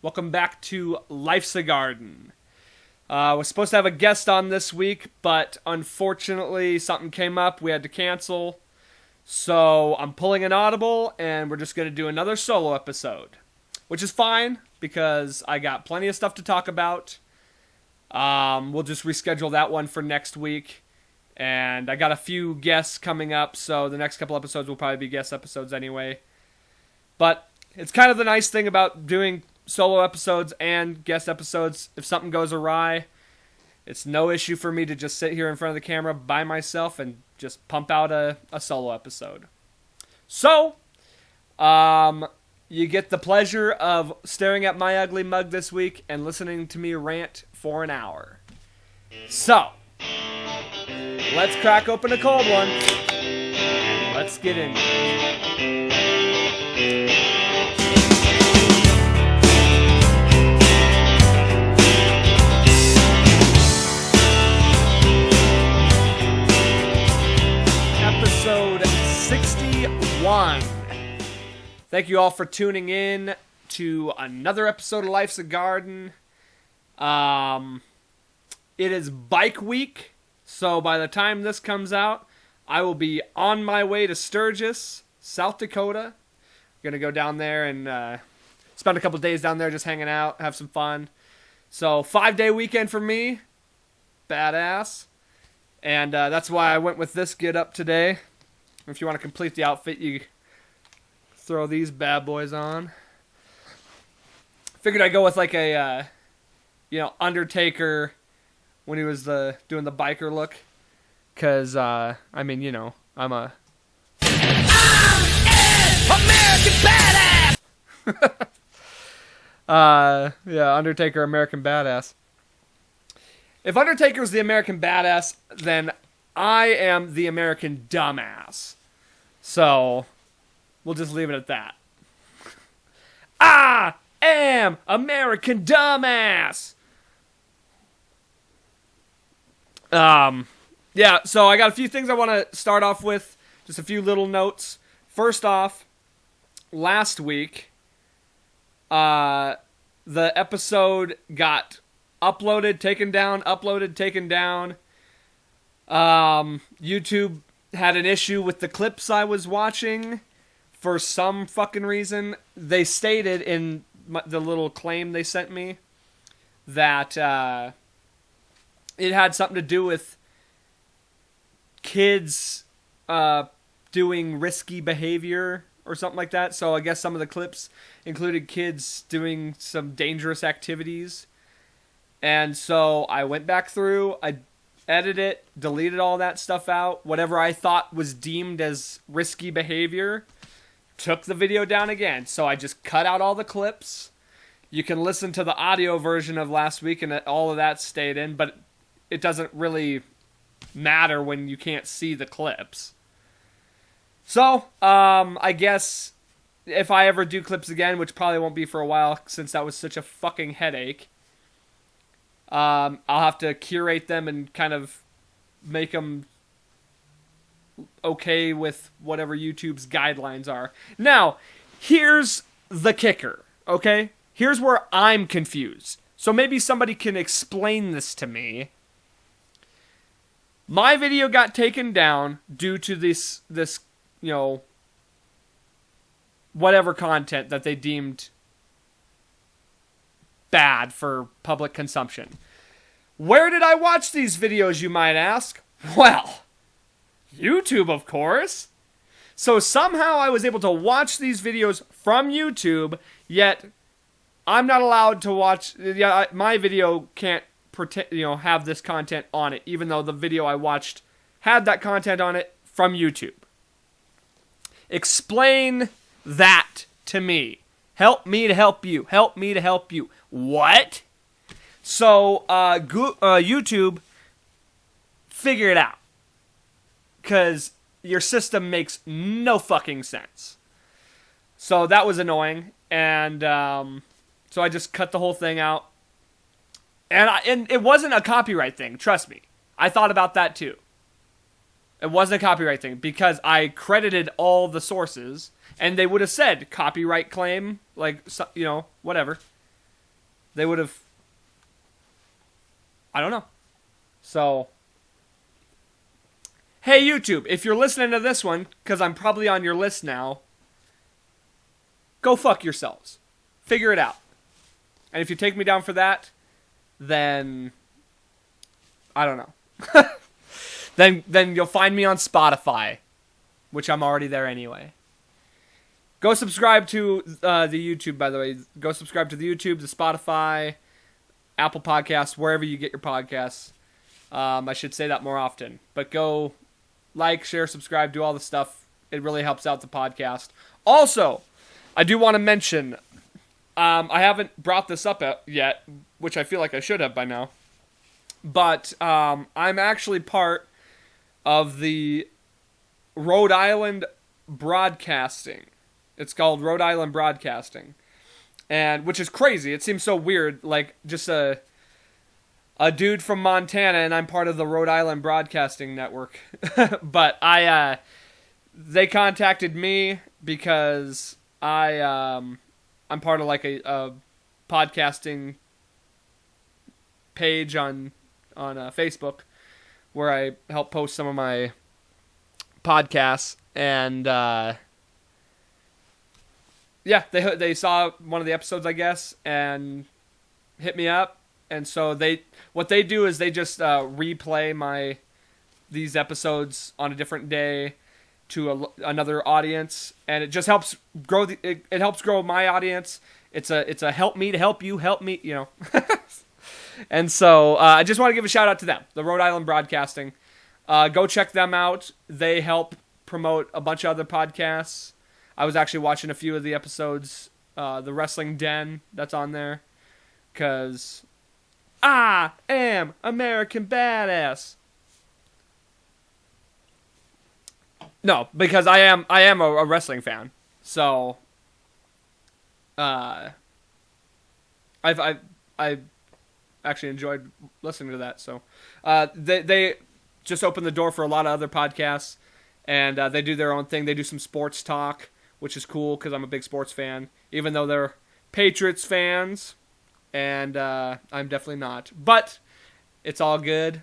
Welcome back to Life's a Garden. Was supposed to have a guest on this week, but unfortunately something came up. We had to cancel. So I'm pulling an audible, and we're just going to do another solo episode. Which is fine, because I got plenty of stuff to talk about. We'll just reschedule that one for next week. And I got a few guests coming up, so the next couple episodes will probably be guest episodes anyway. But it's kind of the nice thing about doing solo episodes and guest episodes. If something goes awry, it's no issue for me to just sit here in front of the camera by myself and just pump out a solo episode. So, you get the pleasure of staring at my ugly mug this week and listening to me rant for an hour. So, let's crack open a cold one. Let's get into it. Episode 61. Thank you all for tuning in to another episode of Life's a Garden. It is bike week, so by the time this comes out, I will be on my way to Sturgis, South Dakota. Gonna go down there and spend a couple days down there just hanging out, have some fun. So 5-day weekend for me, badass. And that's why I went with this get up today. If you want to complete the outfit, you throw these bad boys on. Figured I'd go with like a, Undertaker when he was doing the biker look. Because, I'm an American badass! Undertaker, American badass. If Undertaker's the American badass, then I am the American dumbass. So, we'll just leave it at that. I am American dumbass! So I got a few things I want to start off with. Just a few little notes. First off, last week, the episode got uploaded, taken down, uploaded, taken down. YouTube had an issue with the clips I was watching for some fucking reason. They stated in the little claim they sent me that it had something to do with kids doing risky behavior or something like that. So I guess some of the clips included kids doing some dangerous activities. And so I went back through, I edited it, deleted all that stuff out, whatever I thought was deemed as risky behavior, took the video down again. So I just cut out all the clips. You can listen to the audio version of last week and all of that stayed in, but it doesn't really matter when you can't see the clips. So, I guess if I ever do clips again, which probably won't be for a while since that was such a fucking headache, I'll have to curate them and kind of make them okay with whatever YouTube's guidelines are. Now, here's the kicker, okay? Here's where I'm confused. So maybe somebody can explain this to me. My video got taken down due to this, whatever content that they deemed bad for public consumption. Where did I watch these videos, you might ask? Well, YouTube, of course. So somehow I was able to watch these videos from YouTube, yet I'm not allowed to watch. My video can't have this content on it, even though the video I watched had that content on it from YouTube. Explain that to me. Help me to help you. Help me to help you. What? So, YouTube, figure it out. Because your system makes no fucking sense. So that was annoying. And so I just cut the whole thing out. And it wasn't a copyright thing, trust me. I thought about that too. It wasn't a copyright thing because I credited all the sources and they would have said copyright claim, like, whatever. they would have. I don't know. So, hey YouTube, if you're listening to this one, because I'm probably on your list now, go fuck yourselves. Figure it out. And if you take me down for that, then I don't know. then you'll find me on Spotify, which I'm already there anyway. Go subscribe to the YouTube, by the way. Go subscribe to the YouTube, the Spotify, Apple Podcasts, wherever you get your podcasts. I should say that more often. But go like, share, subscribe, do all the stuff. It really helps out the podcast. Also, I do want to mention, I haven't brought this up yet, which I feel like I should have by now. But I'm actually part of the Rhode Island Broadcasting. It's called Rhode Island Broadcasting. And which is crazy. It seems so weird, like just a dude from Montana, and I'm part of the Rhode Island Broadcasting Network. But they contacted me because I'm part of like a podcasting page on Facebook where I help post some of my podcasts, and yeah, they saw one of the episodes, I guess, and hit me up. And so what they do is they just replay these episodes on a different day to another audience, and it just helps grow it helps grow my audience. It's a help me to help you, help me, you know. And so I just want to give a shout out to them, the Rhode Island Broadcasting. Go check them out. They help promote a bunch of other podcasts. I was actually watching a few of the episodes, the Wrestling Den that's on there, because I am American Badass. No, because I am a wrestling fan. So, I've actually enjoyed listening to that. So, they just opened the door for a lot of other podcasts, and they do their own thing. They do some sports talk, which is cool because I'm a big sports fan, even though they're Patriots fans, and I'm definitely not. But it's all good.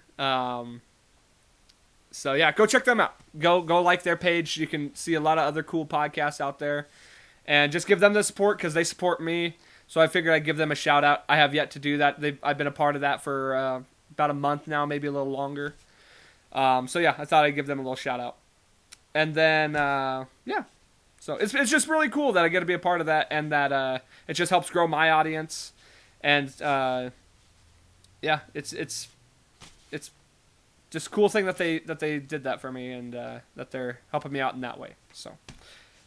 So yeah, go check them out. Go like their page. You can see a lot of other cool podcasts out there, and just give them the support because they support me. So I figured I'd give them a shout out. I have yet to do that. I've been a part of that for about a month now, maybe a little longer. So yeah, I thought I'd give them a little shout out. And then yeah, so it's just really cool that I get to be a part of that, and that it just helps grow my audience. And yeah, it's just a cool thing that they did that for me, and that they're helping me out in that way. So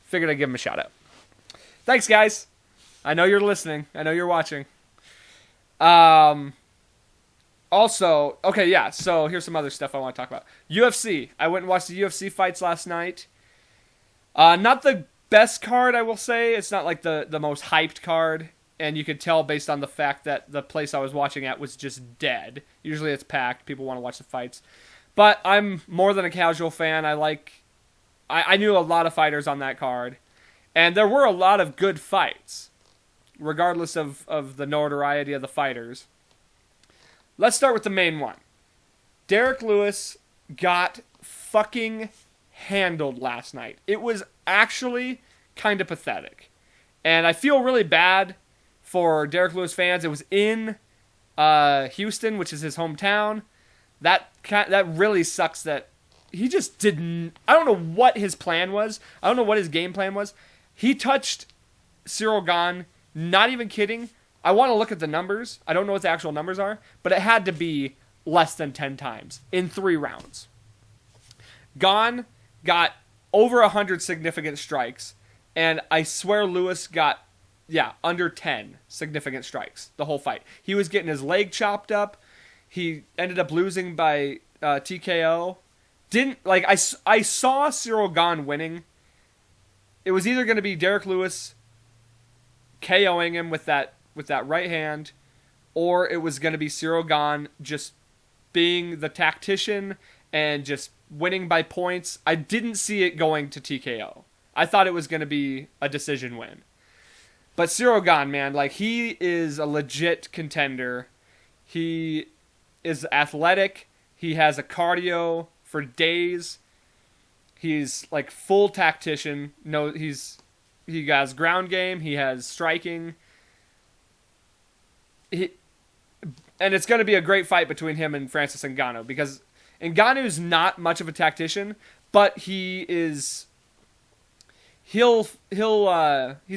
figured I'd give them a shout out. Thanks, guys. I know you're listening. I know you're watching. Also, okay, yeah, so here's some other stuff I want to talk about. UFC. I went and watched the UFC fights last night. Not the best card, I will say. It's not like the most hyped card. And you could tell based on the fact that the place I was watching at was just dead. Usually it's packed. People want to watch the fights. But I'm more than a casual fan. I knew a lot of fighters on that card. And there were a lot of good fights, regardless of the notoriety of the fighters. Let's start with the main one. Derek Lewis got fucking handled last night. It was actually kind of pathetic. And I feel really bad for Derek Lewis fans. It was in Houston, which is his hometown. That really sucks that he just didn't... I don't know what his plan was. I don't know what his game plan was. He touched Cyril Gane, not even kidding. I want to look at the numbers. I don't know what the actual numbers are, but it had to be less than 10 times in 3 rounds. Gane got over 100 significant strikes, and I swear Lewis got, under 10 significant strikes the whole fight. He was getting his leg chopped up. He ended up losing by TKO. I saw Cyril Gane winning. It was either going to be Derek Lewis KOing him with that right hand, or it was going to be Cyril Gane just being the tactician and just winning by points. I didn't see it going to TKO. I thought it was going to be a decision win. But Cyril Gane, man, like he is a legit contender. He is athletic. He has a cardio for days. He's like full tactician. No, he has ground game. He has striking. And it's going to be a great fight between him and Francis Ngannou because Ngannou's not much of a tactician, but he's a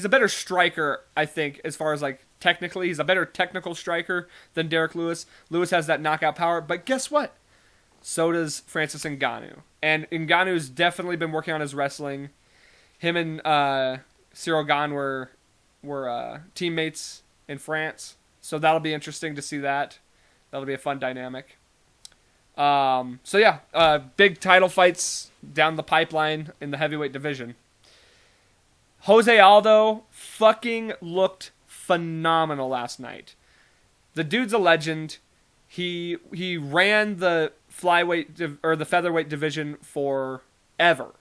better striker, I think, as far as like technically. He's a better technical striker than Derek Lewis. Lewis has that knockout power, but guess what? So does Francis Ngannou. And Ngannou's definitely been working on his wrestling. Him and Cyril Gane were teammates in France. So that'll be interesting to see that. That'll be a fun dynamic. Big title fights down the pipeline in the heavyweight division. Jose Aldo fucking looked phenomenal last night. The dude's a legend. He ran the flyweight or the featherweight division forever.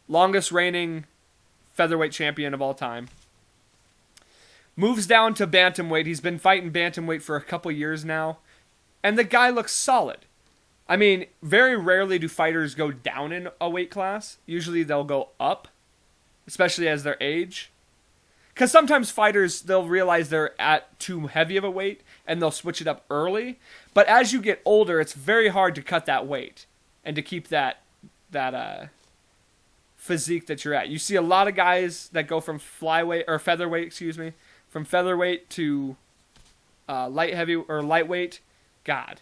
Longest reigning featherweight champion of all time. Moves down to bantamweight. He's been fighting bantamweight for a couple years now. And the guy looks solid. I mean, very rarely do fighters go down in a weight class. Usually they'll go up, especially as their age. Because sometimes fighters, they'll realize they're at too heavy of a weight and they'll switch it up early. But as you get older, it's very hard to cut that weight and to keep that physique that you're at. You see a lot of guys that go from from featherweight to lightweight. God,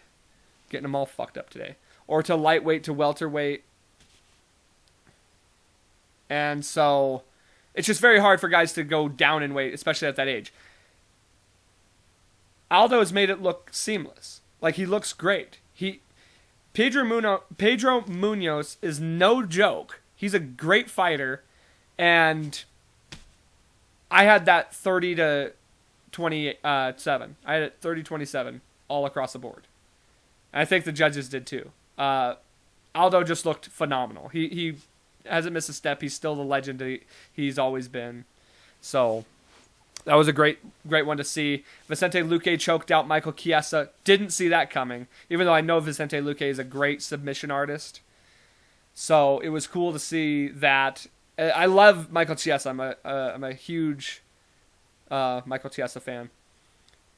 getting them all fucked up today. Or to lightweight to welterweight. And so it's just very hard for guys to go down in weight, especially at that age. Aldo has made it look seamless. Like, he looks great. Pedro Munoz is no joke. He's a great fighter. And I had that 30-27. I had it 30-27 all across the board. And I think the judges did too. Aldo just looked phenomenal. He hasn't missed a step. He's still the legend he's always been. So that was a great one to see. Vicente Luque choked out Michael Chiesa. Didn't see that coming, even though I know Vicente Luque is a great submission artist. So it was cool to see that. I love Michael Chiesa. I'm a huge Michael Chiesa fan.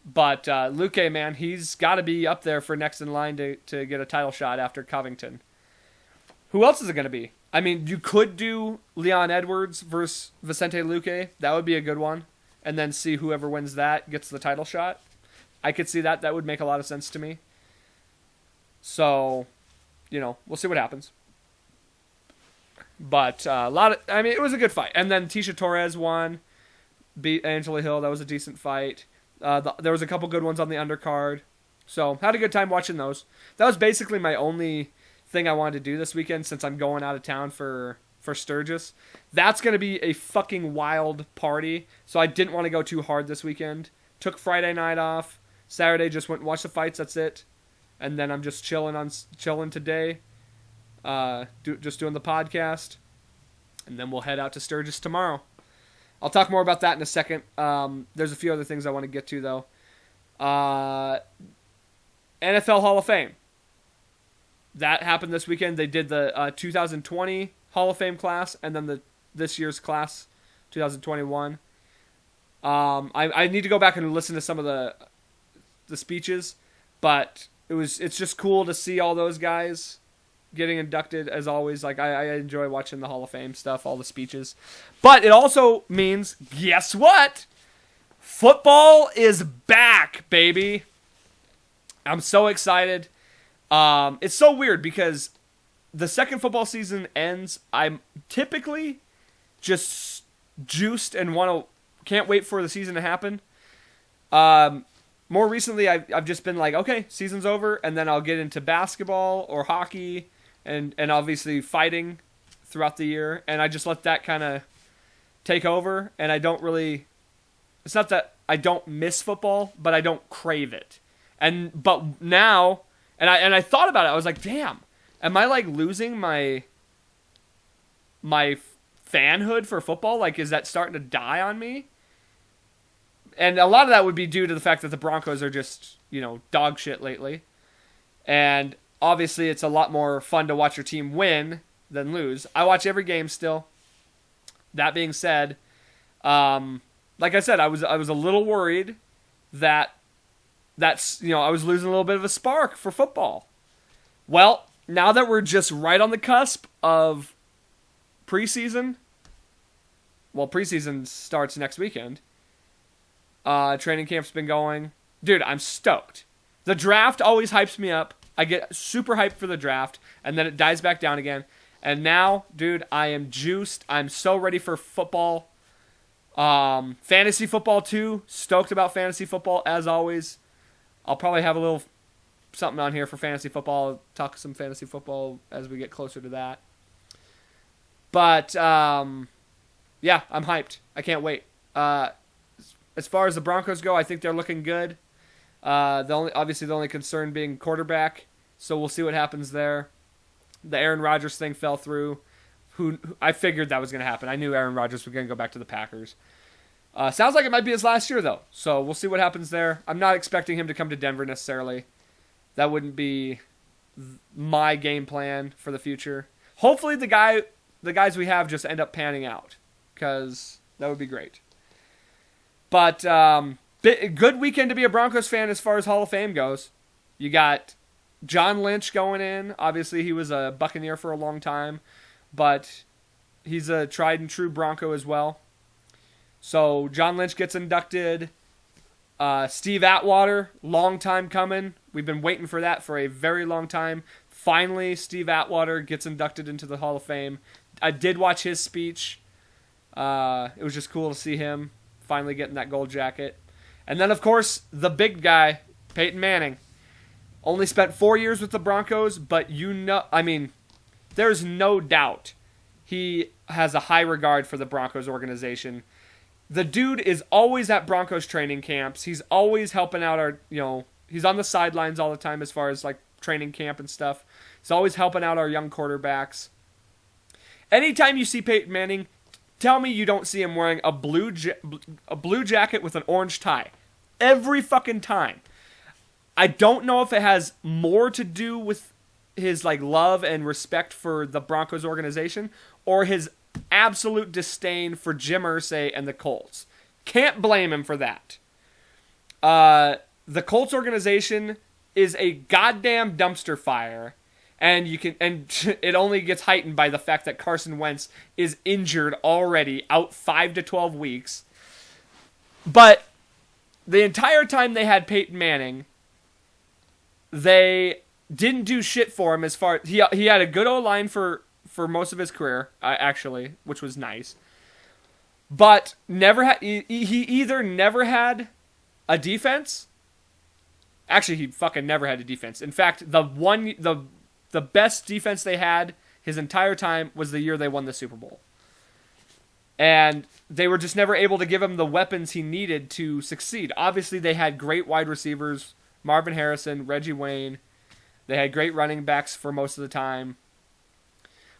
But Luque, man, he's got to be up there for next in line to get a title shot after Covington. Who else is it going to be? I mean, you could do Leon Edwards versus Vicente Luque. That would be a good one. And then see whoever wins that gets the title shot. I could see that. That would make a lot of sense to me. So, we'll see what happens. But it was a good fight. And then Tisha Torres won, beat Angela Hill. That was a decent fight. There was a couple good ones on the undercard. So, had a good time watching those. That was basically my only thing I wanted to do this weekend since I'm going out of town for Sturgis. That's going to be a fucking wild party. So, I didn't want to go too hard this weekend. Took Friday night off. Saturday just went and watched the fights. That's it. And then I'm just chilling today. Just doing the podcast. And then we'll head out to Sturgis tomorrow. I'll talk more about that in a second. There's a few other things I want to get to, though. NFL Hall of Fame. That happened this weekend. They did the 2020 Hall of Fame class, and then this year's class, 2021. I need to go back and listen to some of the speeches, but it's just cool to see all those guys getting inducted, as always. Like, I enjoy watching the Hall of Fame stuff, all the speeches. But it also means, guess what? Football is back, baby. I'm so excited. It's so weird because the second football season ends. I'm typically just juiced and can't wait for the season to happen. More recently, I've just been like, okay, season's over, and then I'll get into basketball or hockey and obviously fighting throughout the year, and I just let that kind of take over, and I don't really... It's not that I don't miss football, but I don't crave it. But now, and I thought about it, I was like, damn, am I like losing my fanhood for football? Like, is that starting to die on me? And a lot of that would be due to the fact that the Broncos are just, dog shit lately. And obviously it's a lot more fun to watch your team win than lose. I watch every game still. That being said, like I said, I was a little worried that I was losing a little bit of a spark for football. Well, now that we're just right on the cusp of preseason, preseason starts next weekend. Training camp's been going. Dude, I'm stoked. The draft always hypes me up. I get super hyped for the draft, and then it dies back down again. And now, dude, I am juiced. I'm so ready for football. Fantasy football, too. Stoked about fantasy football, as always. I'll probably have a little something on here for fantasy football. I'll talk some fantasy football as we get closer to that. But, yeah, I'm hyped. I can't wait. As far as the Broncos go, I think they're looking good. The only concern being quarterback. So we'll see what happens there. The Aaron Rodgers thing fell through. I figured that was going to happen. I knew Aaron Rodgers was going to go back to the Packers. Sounds like it might be his last year, though. So we'll see what happens there. I'm not expecting him to come to Denver necessarily. That wouldn't be my game plan for the future. Hopefully the guys we have just end up panning out, because that would be great. But good weekend to be a Broncos fan as far as Hall of Fame goes. You got John Lynch going in. Obviously, he was a Buccaneer for a long time, but he's a tried and true Bronco as well. So John Lynch gets inducted. Steve Atwater, long time coming. We've been waiting for that for a very long time. Finally, Steve Atwater gets inducted into the Hall of Fame. I did watch his speech. It was just cool to see him finally getting that gold jacket. And then, of course, the big guy, Peyton Manning. Only spent 4 years with the Broncos, but there's no doubt he has a high regard for the Broncos organization. The dude is always at Broncos training camps. He's always helping out he's on the sidelines all the time as far as like training camp and stuff. He's always helping out our young quarterbacks. Anytime you see Peyton Manning, tell me you don't see him wearing a blue jacket with an orange tie. Every fucking time. I don't know if it has more to do with his love and respect for the Broncos organization or his absolute disdain for Jim Irsay and the Colts. Can't blame him for that. The Colts organization is a goddamn dumpster fire, and it only gets heightened by the fact that Carson Wentz is injured already, out 5 to 12 weeks. But the entire time they had Peyton Manning, they didn't do shit for him as far... He had a good O-line for most of his career, actually, which was nice. But he either never had a defense... Actually, he fucking never had a defense. In fact, the best defense they had his entire time was the year they won the Super Bowl. And they were just never able to give him the weapons he needed to succeed. Obviously, they had great wide receivers, Marvin Harrison, Reggie Wayne. They had great running backs for most of the time.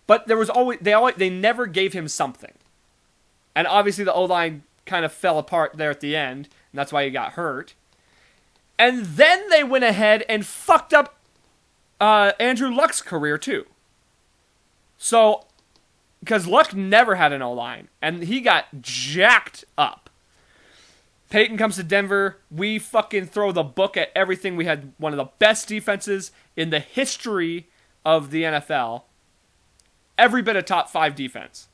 But there was they never gave him something. And obviously the O-line kind of fell apart there at the end, and that's why he got hurt. And then they went ahead and fucked up Andrew Luck's career too. So, because Luck never had an O-line, and he got jacked up. Peyton comes to Denver. We fucking throw the book at everything. We had one of the best defenses in the history of the NFL. Every bit of top 5 defense.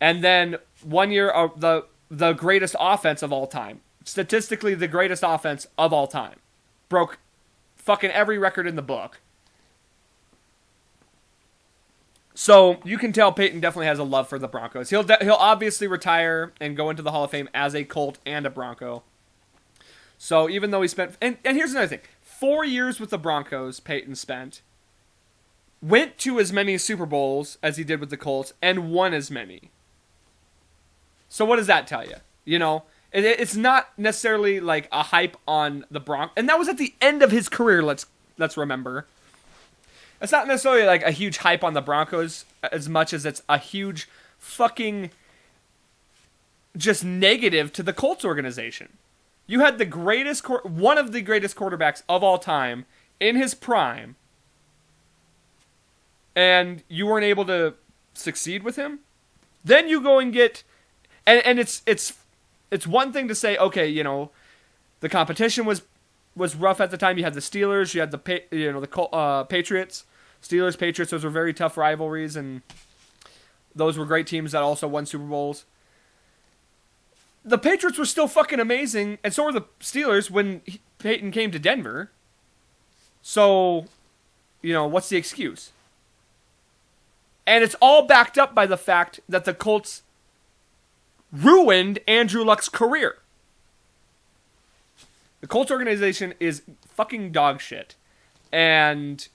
And then 1 year, the greatest offense of all time. Statistically, the greatest offense of all time. Broke fucking every record in the book. So you can tell Peyton definitely has a love for the Broncos. He'll obviously retire and go into the Hall of Fame as a Colt and a Bronco. So even though he spent... And here's another thing. 4 years with the Broncos, Peyton spent. Went to as many Super Bowls as he did with the Colts and won as many. So what does that tell you? It's not necessarily like a hype on the Broncos. And that was at the end of his career, let's remember. It's not necessarily like a huge hype on the Broncos as much as it's a huge fucking just negative to the Colts organization. You had one of the greatest quarterbacks of all time in his prime, and you weren't able to succeed with him. Then you go and get, and it's one thing to say, okay, the competition was rough at the time. You had the Steelers, you had the Patriots, Steelers, Patriots. Those were very tough rivalries, and those were great teams that also won Super Bowls. The Patriots were still fucking amazing, and so were the Steelers when Peyton came to Denver. So, what's the excuse? And it's all backed up by the fact that the Colts ruined Andrew Luck's career. The Colts organization is fucking dog shit. And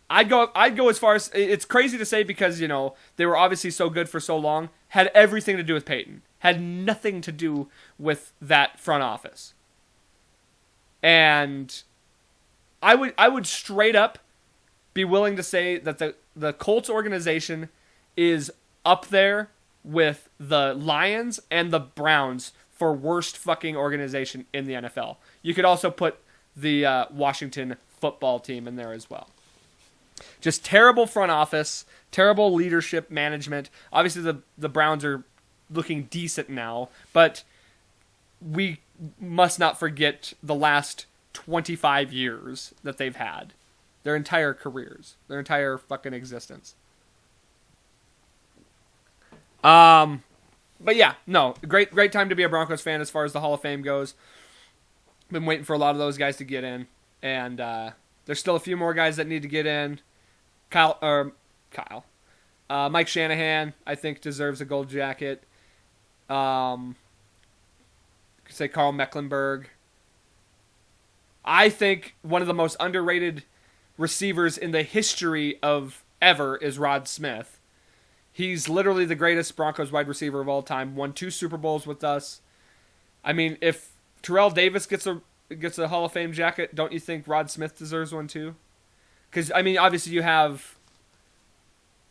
I'd go as far as, it's crazy to say because, they were obviously so good for so long, had everything to do with Peyton. Had nothing to do with that front office. And I would straight up be willing to say that the Colts organization is up there with the Lions and the Browns for worst fucking organization in the NFL. You could also put the Washington football team in there as well. Just terrible front office, terrible leadership management. Obviously the Browns are looking decent now, but we must not forget the last 25 years that they've had. Their entire careers. Their entire fucking existence. But yeah, no. Great time to be a Broncos fan as far as the Hall of Fame goes. Been waiting for a lot of those guys to get in. And there's still a few more guys that need to get in. Mike Shanahan, I think, deserves a gold jacket. Say Carl Mecklenburg. I think one of the most underrated receivers in the history of ever is Rod Smith. He's literally the greatest Broncos wide receiver of all time. Won 2 Super Bowls with us. I mean, if Terrell Davis gets a Hall of Fame jacket, don't you think Rod Smith deserves one too? Because, I mean, obviously you have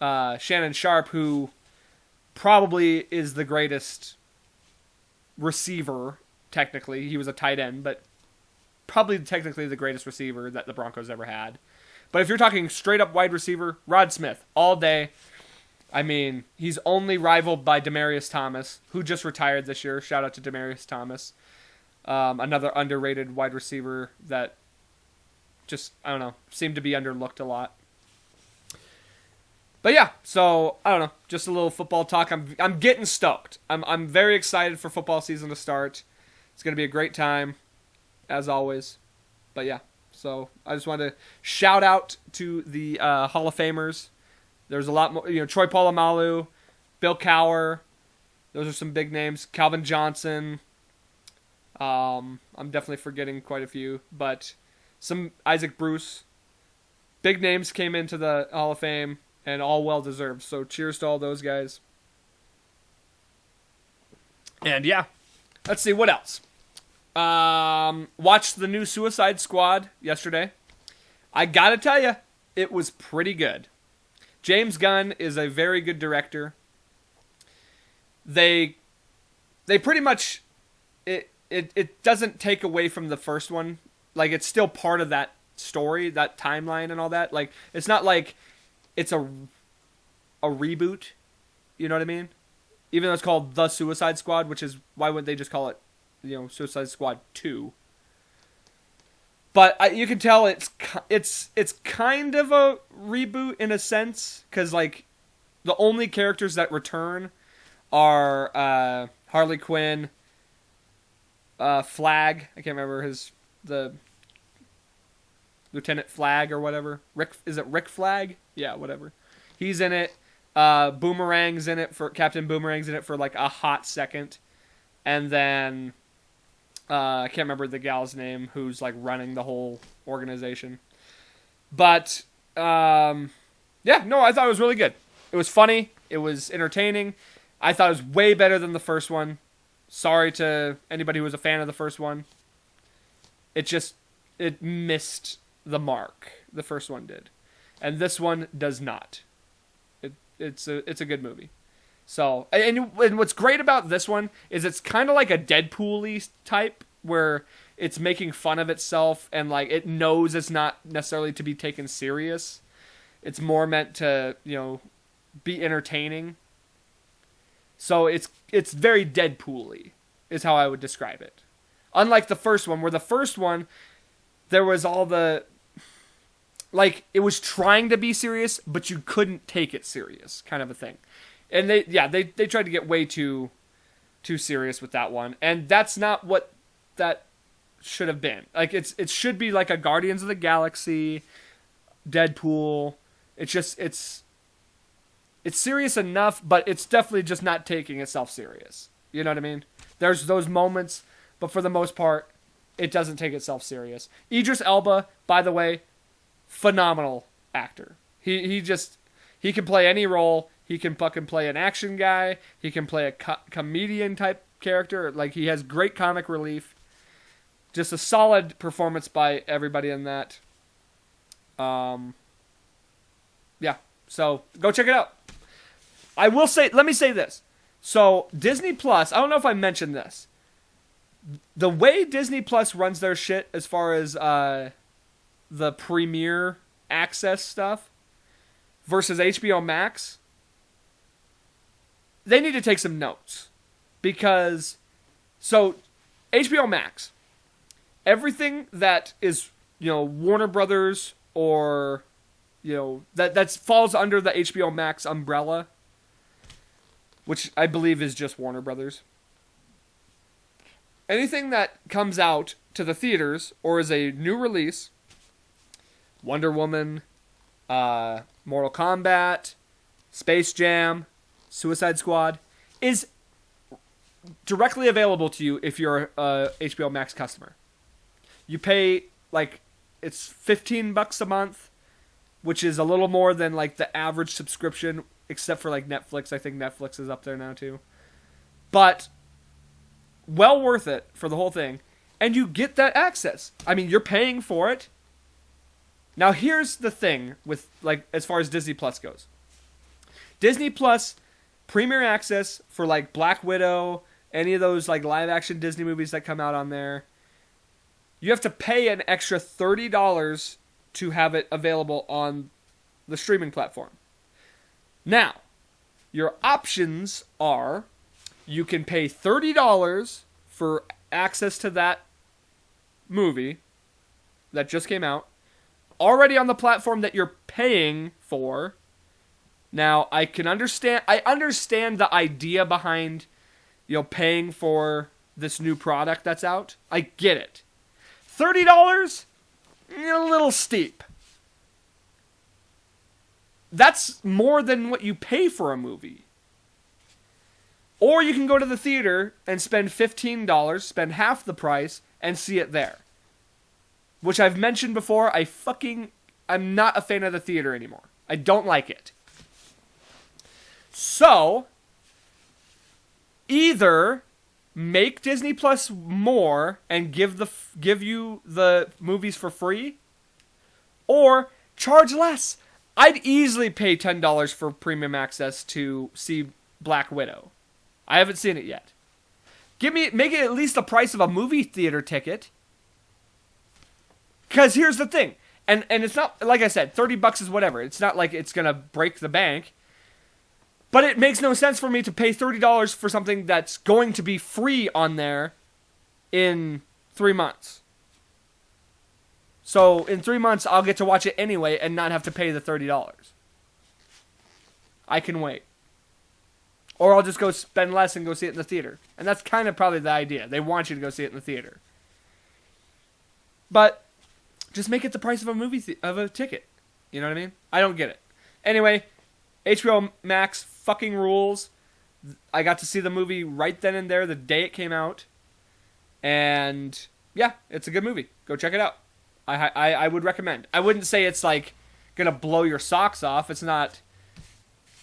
Shannon Sharp, who probably is the greatest receiver, technically. He was a tight end, but probably technically the greatest receiver that the Broncos ever had. But if you're talking straight up wide receiver, Rod Smith, all day. I mean, he's only rivaled by Demaryius Thomas, who just retired this year. Shout out to Demaryius Thomas. Another underrated wide receiver that just, I don't know, seemed to be underlooked a lot. But yeah, so, I don't know, just a little football talk. I'm getting stoked. I'm very excited for football season to start. It's going to be a great time, as always. But yeah, so I just wanted to shout out to the Hall of Famers. There's a lot more, Troy Polamalu, Bill Cowher. Those are some big names. Calvin Johnson. I'm definitely forgetting quite a few, but some Isaac Bruce. Big names came into the Hall of Fame, and all well deserved. So cheers to all those guys. And yeah, let's see what else. Watched the new Suicide Squad yesterday. I gotta tell you, it was pretty good. James Gunn is a very good director. They pretty much, it doesn't take away from the first one. Like, it's still part of that story, that timeline and all that. Like, it's not like it's a reboot. You know what I mean? Even though it's called The Suicide Squad, which is, why wouldn't they just call it, Suicide Squad 2? But you can tell it's kind of a reboot in a sense, because like the only characters that return are Harley Quinn, Flag. I can't remember the Lieutenant Flag or whatever. Is it Rick Flag? Yeah, whatever. He's in it. Boomerang's in it for Captain Boomerang's in it for like a hot second, and then. I can't remember the gal's name who's like running the whole organization. But, I thought it was really good. It was funny. It was entertaining. I thought it was way better than the first one. Sorry to anybody who was a fan of the first one. It missed the mark. The first one did. And this one does not. It's a good movie. So, and what's great about this one is it's kind of like a Deadpool-y type, where it's making fun of itself, and like it knows it's not necessarily to be taken serious. It's more meant to, be entertaining. So it's very Deadpool-y, is how I would describe it. Unlike the first one, where the first one, there was all the... Like, it was trying to be serious, but you couldn't take it serious, kind of a thing. And they tried to get way too serious with that one. And that's not what that should have been. Like, it should be like a Guardians of the Galaxy, Deadpool. It's serious enough, but it's definitely just not taking itself serious. You know what I mean? There's those moments, but for the most part, it doesn't take itself serious. Idris Elba, by the way, phenomenal actor. He can play any role. He can fucking play an action guy. He can play a comedian type character. Like, he has great comic relief. Just a solid performance by everybody in that. Yeah. So go check it out. I will say, let me say this. So Disney Plus, I don't know if I mentioned this. The way Disney Plus runs their shit as far as the premiere access stuff versus HBO Max, they need to take some notes. Because, so HBO Max, everything that is, Warner Brothers or, that falls under the HBO Max umbrella, which I believe is just Warner Brothers. Anything that comes out to the theaters or is a new release, Wonder Woman, Mortal Kombat, Space Jam, Suicide Squad, is directly available to you if you're a HBO Max customer. You pay, it's $15 a month, which is a little more than, the average subscription, except for, Netflix. I think Netflix is up there now, too. But well worth it for the whole thing. And you get that access. I mean, you're paying for it. Now, here's the thing with, as far as Disney Plus goes. Disney Plus premiere access for, Black Widow, any of those, live-action Disney movies that come out on there, you have to pay an extra $30 to have it available on the streaming platform. Now, your options are you can pay $30 for access to that movie that just came out, already on the platform that you're paying for. Now, I understand the idea behind, paying for this new product that's out. I get it. $30? A little steep. That's more than what you pay for a movie. Or you can go to the theater and spend $15, spend half the price, and see it there. Which I've mentioned before, I'm not a fan of the theater anymore. I don't like it. So, either make Disney Plus more and give you the movies for free, or charge less. I'd easily pay $10 for premium access to see Black Widow. I haven't seen it yet. Make it at least the price of a movie theater ticket. Because here's the thing. And it's not, like I said, $30 is whatever. It's not like it's going to break the bank. But it makes no sense for me to pay $30 for something that's going to be free on there in 3 months. So in 3 months, I'll get to watch it anyway and not have to pay the $30. I can wait. Or I'll just go spend less and go see it in the theater. And that's kind of probably the idea. They want you to go see it in the theater. But just make it the price of a ticket. You know what I mean? I don't get it. Anyway, HBO Max fucking rules. I got to see the movie right then and there the day it came out. And yeah, it's a good movie. Go check it out. I would recommend. I wouldn't say it's gonna blow your socks off. It's not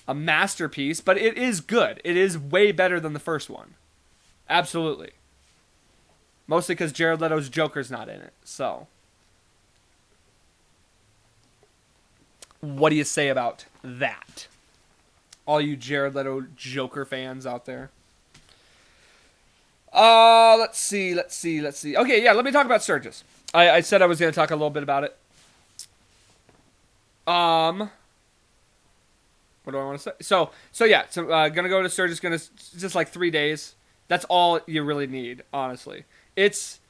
a masterpiece, but it is good. It is way better than the first one. Absolutely. Mostly because Jared Leto's Joker's not in it. So, what do you say about that? All you Jared Leto Joker fans out there. Let's see. Okay, yeah, let me talk about Sturgis. I said I was going to talk a little bit about it. What do I want to say? So gonna go to Sturgis. Gonna just like 3 days. That's all you really need, honestly. It's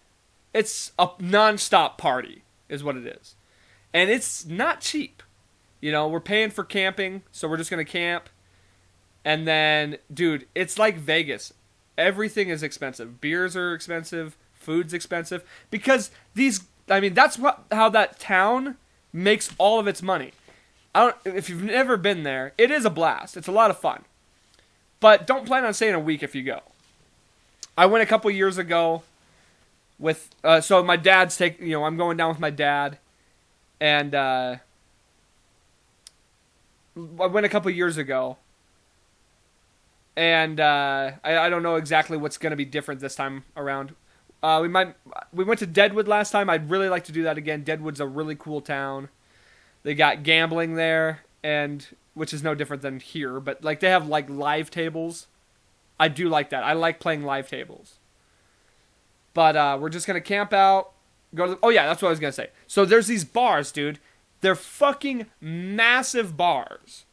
a non-stop party, is what it is, and it's not cheap. You know, we're paying for camping, so we're just gonna camp, and then, dude, it's like Vegas. Everything is expensive. Beers are expensive. Food's expensive because that's how that town makes all of its money. If you've never been there, it is a blast. It's a lot of fun. But don't plan on staying a week if you go. I went a couple years ago with, so my dad's I'm going down with my dad. And, I went a couple years ago. And, I don't know exactly what's going to be different this time around. We went to Deadwood last time. I'd really like to do that again. Deadwood's a really cool town. They got gambling there, and which is no different than here, but like they have like live tables. I do like that. I like playing live tables. But we're just gonna camp out. Oh yeah, that's what I was gonna say. So there's these bars, dude. They're fucking massive bars.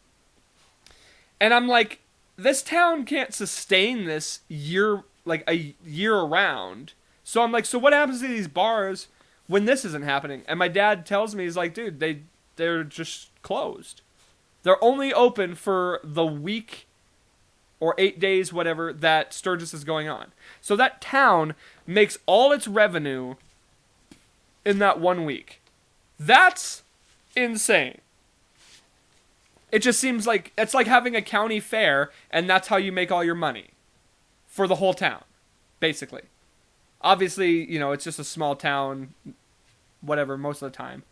And I'm like, this town can't sustain this a year around. So I'm like, so what happens to these bars when this isn't happening? And my dad tells me, he's like, dude, they're just closed. They're only open for the week or 8 days, whatever, that Sturgis is going on. So that town makes all its revenue in that 1 week. That's insane. It just seems like it's like having a county fair, and that's how you make all your money for the whole town, basically. Obviously, it's just a small town, whatever, most of the time.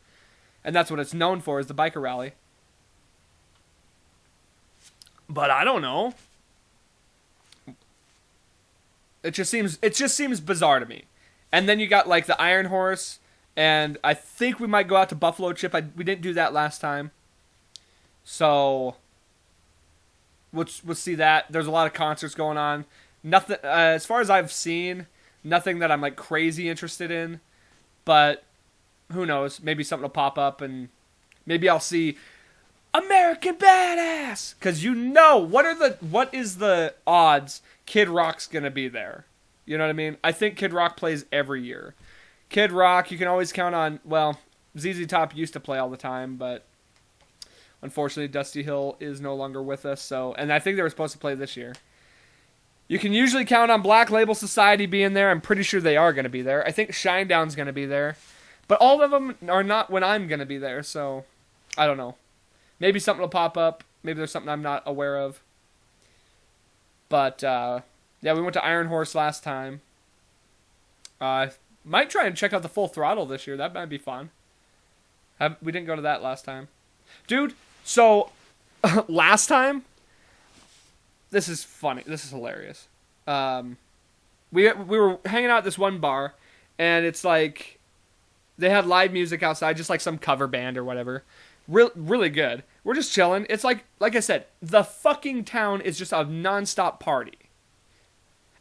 And that's what it's known for, is the biker rally. But I don't know. It just seems bizarre to me. And then you got like the Iron Horse, and I think we might go out to Buffalo Chip. We didn't do that last time. So we'll see that. There's a lot of concerts going on. Nothing as far as I've seen, nothing that I'm like crazy interested in. But who knows? Maybe something will pop up, and maybe I'll see American Badass. Because what is the odds Kid Rock's gonna be there? You know what I mean? I think Kid Rock plays every year. Kid Rock, you can always count on. Well, ZZ Top used to play all the time, but unfortunately, Dusty Hill is no longer with us. So, and I think they were supposed to play this year. You can usually count on Black Label Society being there. I'm pretty sure they are going to be there. I think Shinedown's going to be there. But all of them are not when I'm going to be there, so I don't know. Maybe something will pop up. Maybe there's something I'm not aware of. But, yeah, we went to Iron Horse last time. Might try and check out the Full Throttle this year. That might be fun. We didn't go to that last time. Dude, so last time, this is funny. This is hilarious. We were hanging out at this one bar, and it's like they had live music outside, just like some cover band or whatever. Really good. We're just chilling. It's like I said, the fucking town is just a nonstop party.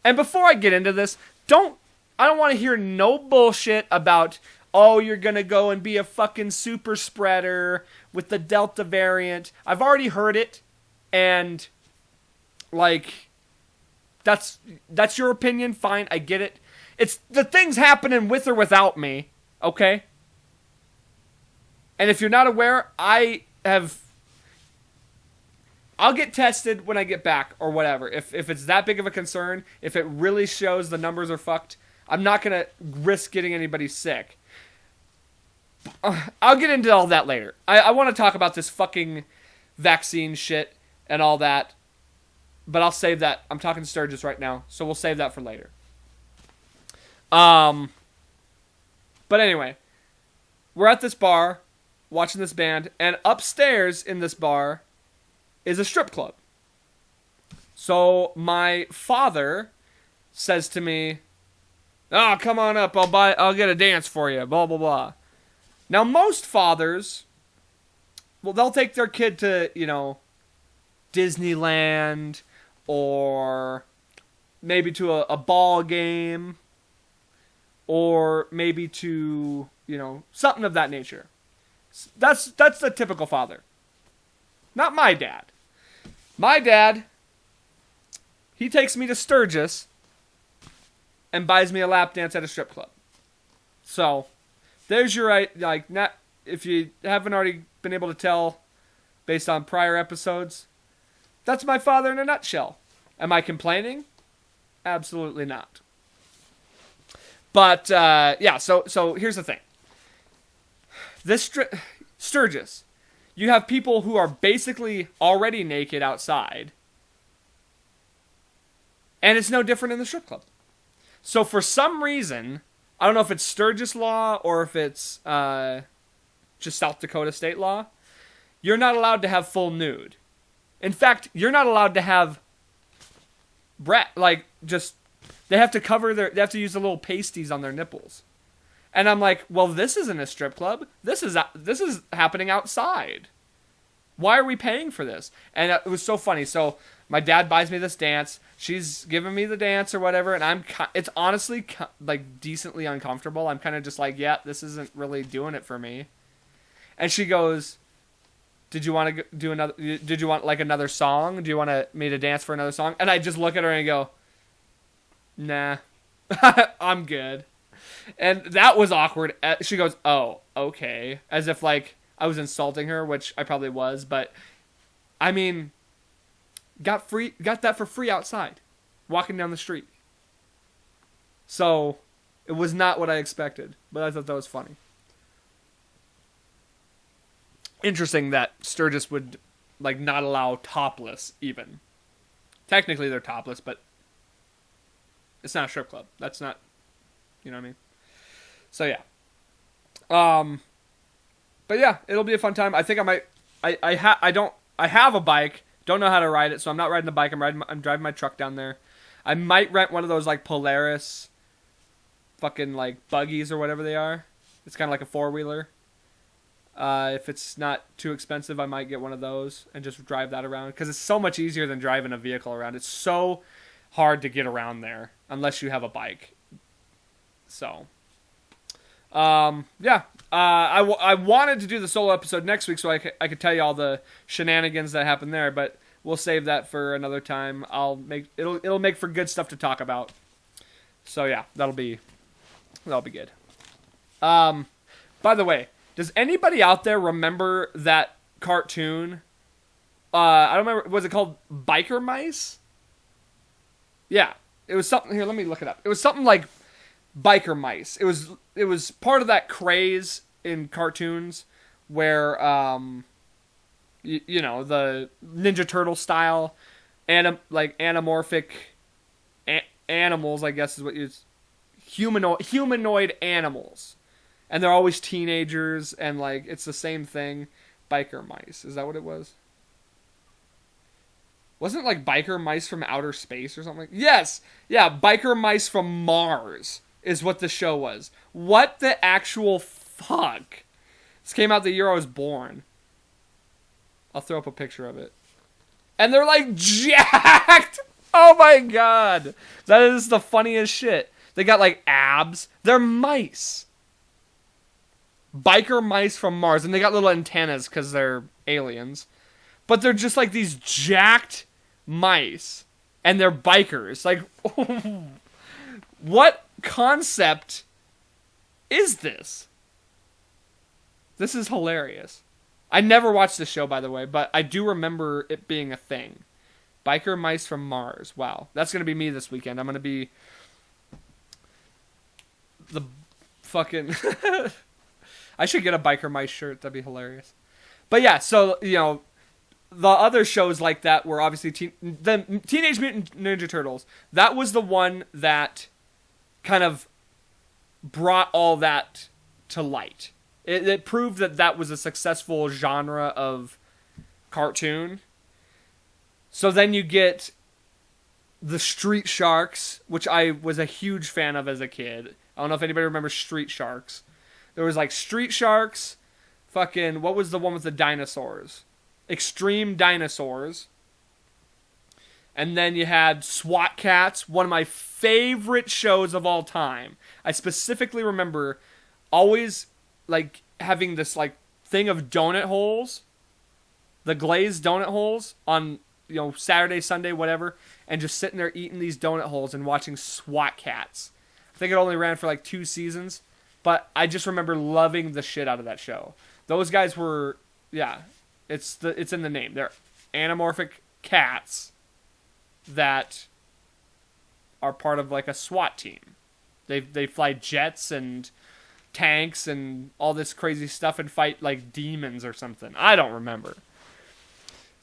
And before I get into this, I don't want to hear no bullshit about, oh, you're going to go and be a fucking super spreader with the Delta variant. I've already heard it, and like that's your opinion. Fine, I get it. It's the things happening with or without me. Okay? And if you're not aware, I'll get tested when I get back or whatever. If it's that big of a concern, if it really shows the numbers are fucked, I'm not going to risk getting anybody sick. I'll get into all that later. I want to talk about this fucking vaccine shit and all that. But I'll save that. I'm talking to Sturgis right now, so we'll save that for later. But anyway, we're at this bar, watching this band, and upstairs in this bar is a strip club. So my father says to me, "Oh, come on up, I'll get a dance for you, blah, blah, blah." Now, most fathers, well, they'll take their kid to, Disneyland, or maybe to a ball game, or maybe to, something of that nature. That's the typical father. Not my dad. My dad, he takes me to Sturgis and buys me a lap dance at a strip club. So, there's your, not, if you haven't already been able to tell based on prior episodes, that's my father in a nutshell. Am I complaining? Absolutely not. But, so here's the thing. This Sturgis, you have people who are basically already naked outside, and it's no different in the strip club. So for some reason, I don't know if it's Sturgis law or if it's just South Dakota state law, you're not allowed to have full nude. In fact, you're not allowed to have they have to use the little pasties on their nipples. And I'm like, well, this isn't a strip club. This is happening outside. Why are we paying for this? And it was so funny. So my dad buys me this dance. She's giving me the dance or whatever, and it's honestly like decently uncomfortable. I'm kind of just like, yeah, this isn't really doing it for me. And she goes, "Did you want to do another? Did you want like another song? Do you want me to dance for another song?" And I just look at her and go, "Nah, I'm good." And that was awkward. She goes, "Oh, okay," as if like I was insulting her, which I probably was, but I mean, got that for free outside, walking down the street. So it was not what I expected, but I thought that was funny. Interesting that Sturgis would like not allow topless even. Technically they're topless, but it's not a strip club. That's not, you know what I mean? So yeah. But yeah, it'll be a fun time. I think I might. I have a bike. Don't know how to ride it, so I'm not riding the bike. I'm driving my truck down there. I might rent one of those like Polaris, fucking like buggies or whatever they are. It's kind of like a 4-wheeler. If it's not too expensive, I might get one of those and just drive that around because it's so much easier than driving a vehicle around. It's so hard to get around there unless you have a bike. So, yeah. I wanted to do the solo episode next week so I could tell you all the shenanigans that happened there, but we'll save that for another time. It'll make for good stuff to talk about. So yeah, that'll be good. By the way, does anybody out there remember that cartoon? I don't remember. Was it called Biker Mice? Yeah, it was something. Here, let me look it up. It was something like Biker Mice. It was part of that craze in cartoons where the Ninja Turtle style anamorphic animals, I guess is what you humanoid animals. And they're always teenagers and like it's the same thing. Biker Mice. Is that what it was? Wasn't it like Biker Mice from Outer Space or something? Yes! Yeah, Biker Mice from Mars is what the show was. What the actual fuck? This came out the year I was born. I'll throw up a picture of it. And they're like jacked! Oh my god! That is the funniest shit. They got like abs. They're mice. Biker Mice from Mars. And they got little antennas because they're aliens. But they're just like these jacked mice. And they're bikers. Like, what concept is this? This is hilarious. I never watched this show, by the way, but I do remember it being a thing. Biker Mice from Mars. Wow. That's going to be me this weekend. I'm going to be the fucking... I should get a Biker Mice shirt. That'd be hilarious. But yeah, so, the other shows like that were obviously the Teenage Mutant Ninja Turtles. That was the one that kind of brought all that to light. It proved that was a successful genre of cartoon. So then you get the Street Sharks, which I was a huge fan of as a kid. I don't know if anybody remembers Street Sharks. There was like Street Sharks, fucking, what was the one with the dinosaurs? Extreme Dinosaurs. And then you had SWAT Cats, one of my favorite shows of all time. I specifically remember always like having this like thing of donut holes, the glazed donut holes on, Saturday, Sunday, whatever, and just sitting there eating these donut holes and watching SWAT Cats. I think it only ran for like 2 seasons, but I just remember loving the shit out of that show. Those guys were, it's in the name. They're anamorphic cats that are part of like a SWAT team. They fly jets and tanks and all this crazy stuff and fight like demons or something. I don't remember.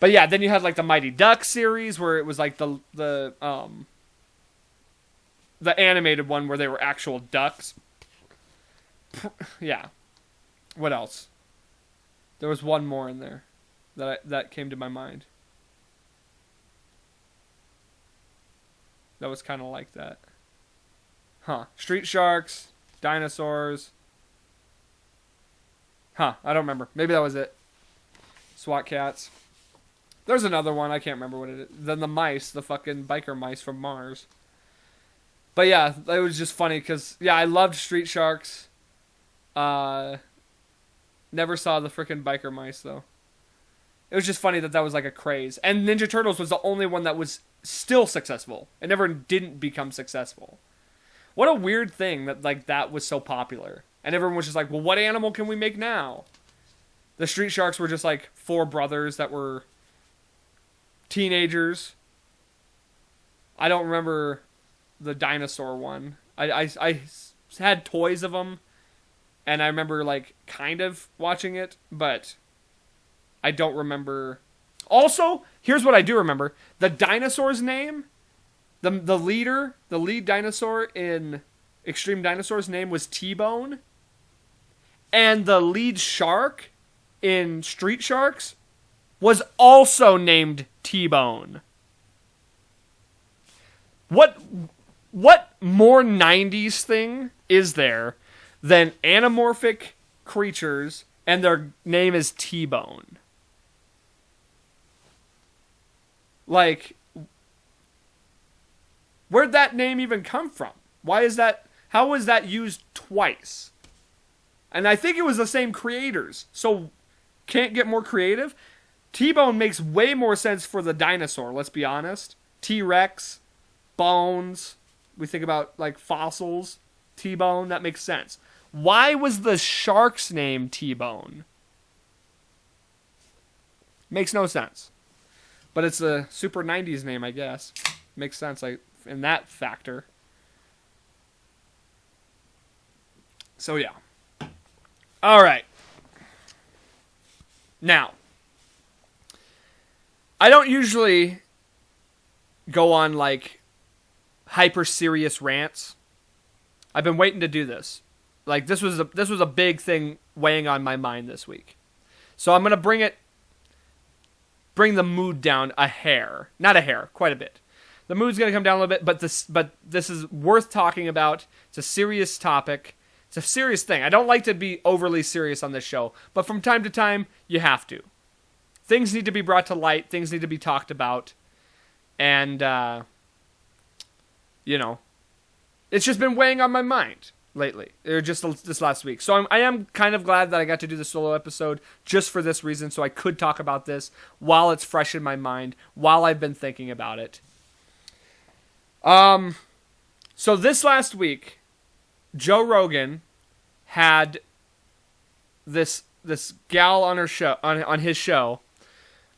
But yeah, then you had like the Mighty Ducks series where it was like the animated one where they were actual ducks. Yeah. What else? There was one more in there that came to my mind. That was kind of like that. Street Sharks, dinosaurs. I don't remember. Maybe that was it. SWAT Cats. There's another one. I can't remember what it is. Then the mice, the fucking biker mice from Mars. But yeah, it was just funny because, I loved Street Sharks. Never saw the freaking biker mice, though. It was just funny that was like a craze. And Ninja Turtles was the only one that was still successful. It never didn't become successful. What a weird thing that like that was so popular. And everyone was just like, well, what animal can we make now? The Street Sharks were just like 4 brothers that were teenagers. I don't remember the dinosaur one. I had toys of them. And I remember like kind of watching it, but I don't remember. Also, here's what I do remember. The dinosaur's name, the lead dinosaur in Extreme Dinosaur's name was T-Bone. And the lead shark in Street Sharks was also named T-Bone. What more 90s thing is there than anamorphic creatures and their name is T-Bone? Like, where'd that name even come from? Why is that? How was that used twice? And I think it was the same creators. So, can't get more creative? T-Bone makes way more sense for the dinosaur, let's be honest. T-Rex, bones. We think about, like, fossils. T-Bone, that makes sense. Why was the shark's name T-Bone? Makes no sense. But it's a super 90s name, I guess. Makes sense in that factor. So, yeah. All right. Now, I don't usually go on, like, hyper serious rants. I've been waiting to do this. Like, this was a big thing weighing on my mind this week. So I'm going to bring the mood down a hair. Not a hair, quite a bit. The mood's going to come down a little bit, but this is worth talking about. It's a serious topic. It's a serious thing. I don't like to be overly serious on this show, but from time to time, you have to. Things need to be brought to light. Things need to be talked about. And, it's just been weighing on my mind lately, or just this last week. So I am kind of glad that I got to do the solo episode just for this reason, so I could talk about this while it's fresh in my mind, while I've been thinking about it. So this last week, Joe Rogan had this gal on her show, on his show.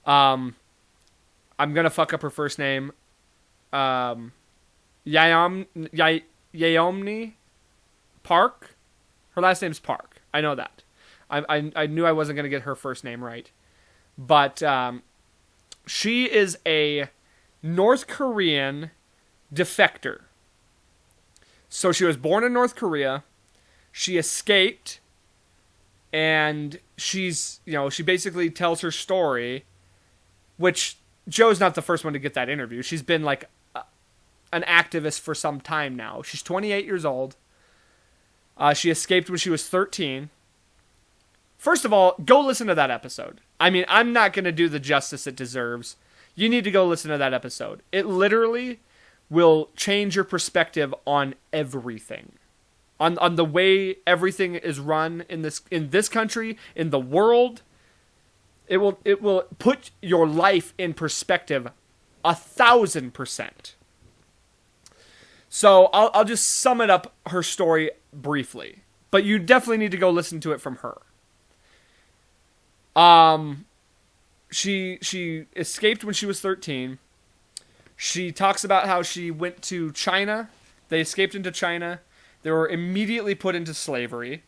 I'm gonna fuck up her first name. Yaomni Park. Her last name's Park. I know that. I knew I wasn't gonna get her first name right, but she is a North Korean defector. So she was born in North Korea. She escaped, and she basically tells her story, which Joe's not the first one to get that interview. She's been like an activist for some time now. She's 28 years old. She escaped when she was 13. First of all, go listen to that episode. I mean, I'm not going to do the justice it deserves. You need to go listen to that episode. It literally will change your perspective on everything. On the way everything is run in this country, in the world. It will put your life in perspective 1,000%. So I'll just sum it up, her story briefly, but you definitely need to go listen to it from her. She escaped when she was 13. She talks about how she went to China. They escaped into China. They were immediately put into slavery,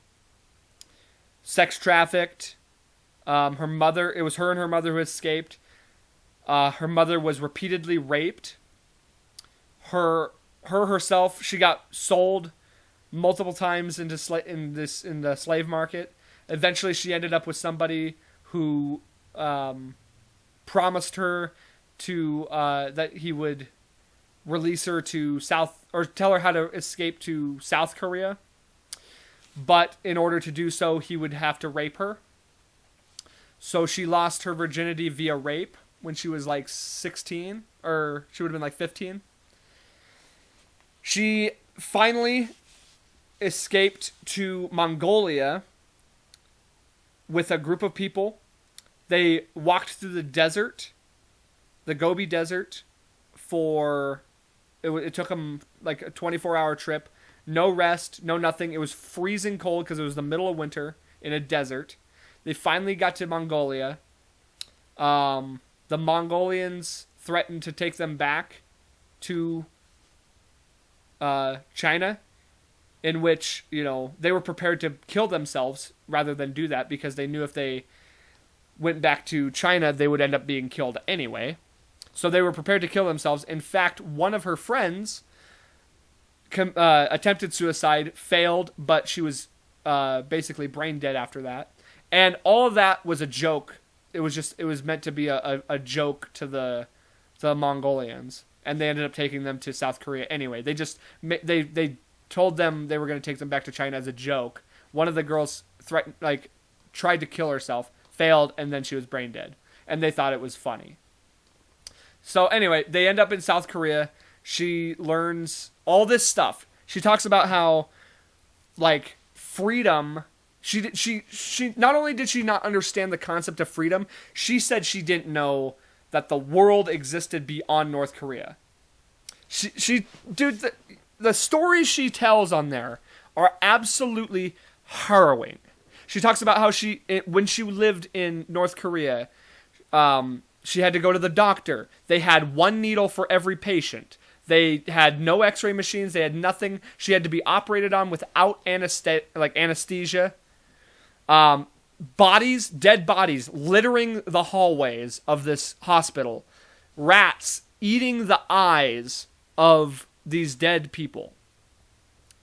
sex trafficked. Her mother, it was her and her mother who escaped. Her mother was repeatedly raped. Herself, she got sold multiple times into the slave market. Eventually, she ended up with somebody who promised her to that he would release her to tell her how to escape to South Korea. But in order to do so, he would have to rape her. So she lost her virginity via rape when she was like 16, or she would have been like 15. She finally escaped to Mongolia with a group of people. They walked through the desert, the Gobi Desert, it took them like a 24-hour trip. No rest, no nothing. It was freezing cold because it was the middle of winter in a desert. They finally got to Mongolia. The Mongolians threatened to take them back to China, in which, they were prepared to kill themselves rather than do that, because they knew if they went back to China, they would end up being killed anyway. So they were prepared to kill themselves. In fact, one of her friends attempted suicide, failed, but she was basically brain dead after that. And all of that was a joke. It was meant to be a joke to the Mongolians, and they ended up taking them to South Korea anyway. They told them they were going to take them back to China as a joke. One of the girls tried to kill herself, failed, and then she was brain dead, and they thought it was funny. So anyway, they end up in South Korea. She learns all this stuff. She talks about how, freedom. She not only did she not understand the concept of freedom, she said she didn't know that the world existed beyond North Korea. Dude, the stories she tells on there are absolutely harrowing. She talks about how when she lived in North Korea, she had to go to the doctor. They had one needle for every patient. They had no x-ray machines. They had nothing. She had to be operated on without anesthesia. Dead bodies littering the hallways of this hospital. Rats eating the eyes of these dead people.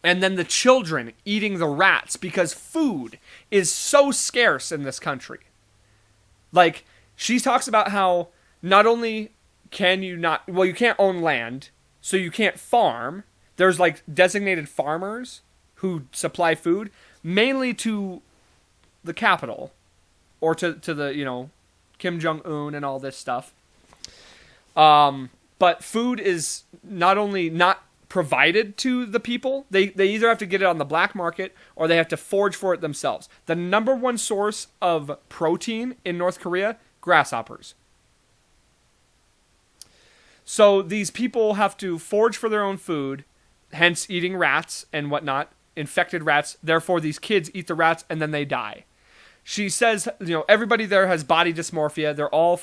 And then the children eating the rats, because food is so scarce in this country. She talks about how not only can you you can't own land, so you can't farm. There's designated farmers who supply food, mainly to the capital, or to the, Kim Jong-un and all this stuff. But food is not only not provided to the people, they either have to get it on the black market or they have to forage for it themselves. The number one source of protein in North Korea, grasshoppers. So these people have to forage for their own food, hence eating rats and whatnot, infected rats. Therefore, these kids eat the rats and then they die. She says, everybody there has body dysmorphia. They're all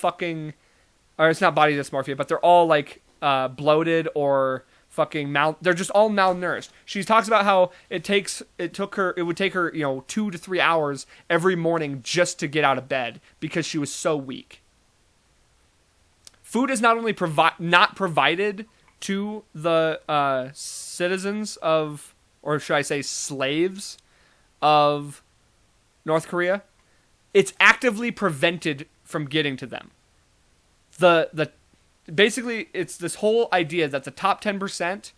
or it's not body dysmorphia, but they're all bloated or they're just all malnourished. She talks about how it would take her 2 to 3 hours every morning just to get out of bed because she was so weak. Food is not only not provided to the citizens of, or should I say slaves of, North Korea, it's actively prevented from getting to them. Basically, it's this whole idea that the top 10%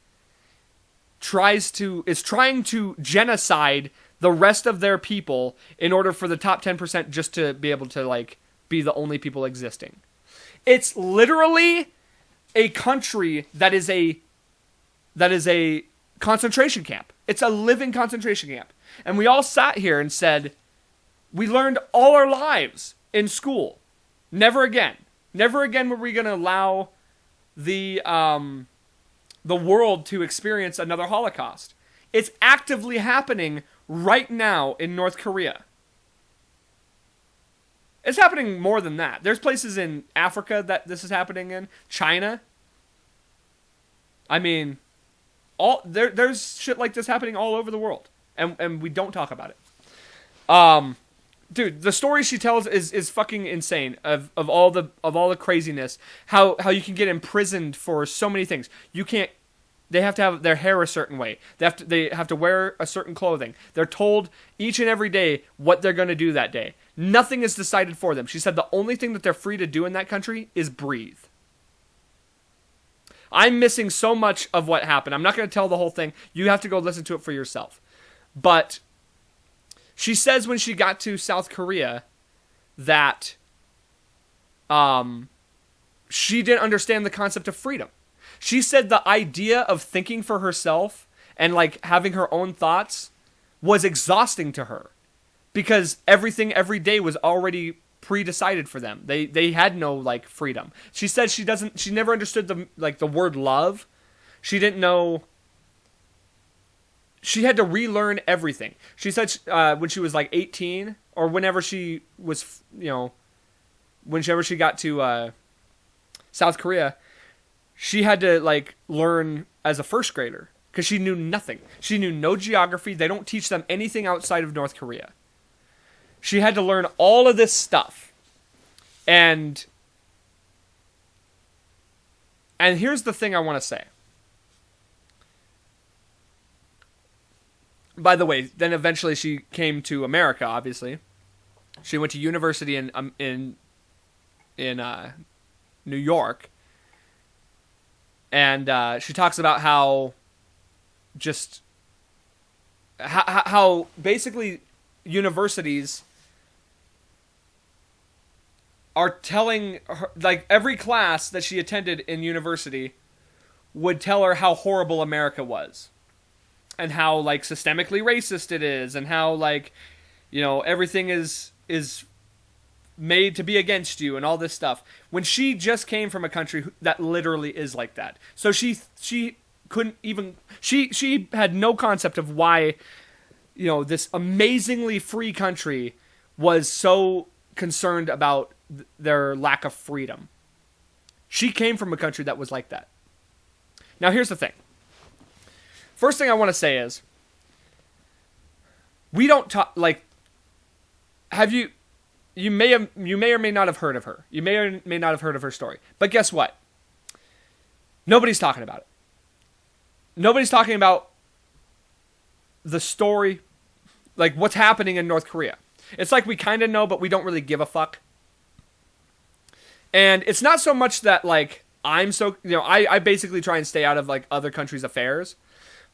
is trying to genocide the rest of their people in order for the top 10% just to be able to be the only people existing. It's literally a country that is a concentration camp. It's a living concentration camp. And we all sat here and said, we learned all our lives in school. Never again. Never again were we going to allow the world to experience another Holocaust. It's actively happening right now in North Korea. It's happening more than that. There's places in Africa that this is happening in. China. I mean, there's shit like this happening all over the world. And we don't talk about it. Dude, the story she tells is fucking insane of all the craziness. How you can get imprisoned for so many things. They have to have their hair a certain way. They have to wear a certain clothing. They're told each and every day what they're going to do that day. Nothing is decided for them. She said the only thing that they're free to do in that country is breathe. I'm missing so much of what happened. I'm not going to tell the whole thing. You have to go listen to it for yourself. But she says when she got to South Korea that she didn't understand the concept of freedom. She said the idea of thinking for herself and like having her own thoughts was exhausting to her because everything every day was already pre-decided for them. They had no like freedom. She said she never understood the word love. She didn't know. She had to relearn everything. She said when she was like 18 or whenever she was, whenever she got to South Korea, she had to like learn as a first grader because she knew nothing. She knew no geography. They don't teach them anything outside of North Korea. She had to learn all of this stuff. And here's the thing I want to say. By the way, then eventually she came to America, obviously. She went to university in New York. And she talks about how basically universities are telling her, like every class that she attended in university would tell her how horrible America was. And how like systemically racist it is, and how like, everything is made to be against you and all this stuff. When she just came from a country that literally is like that. So she couldn't even, she had no concept of why, this amazingly free country was so concerned about their lack of freedom. She came from a country that was like that. Now here's the thing. First thing I want to say is, we don't talk, like, you may or may not have heard of her. You may or may not have heard of her story. But guess what? Nobody's talking about it. Nobody's talking about the story, like what's happening in North Korea. It's like we kind of know, but we don't really give a fuck. And it's not so much that, like, I'm so, I basically try and stay out of, like, other countries' affairs.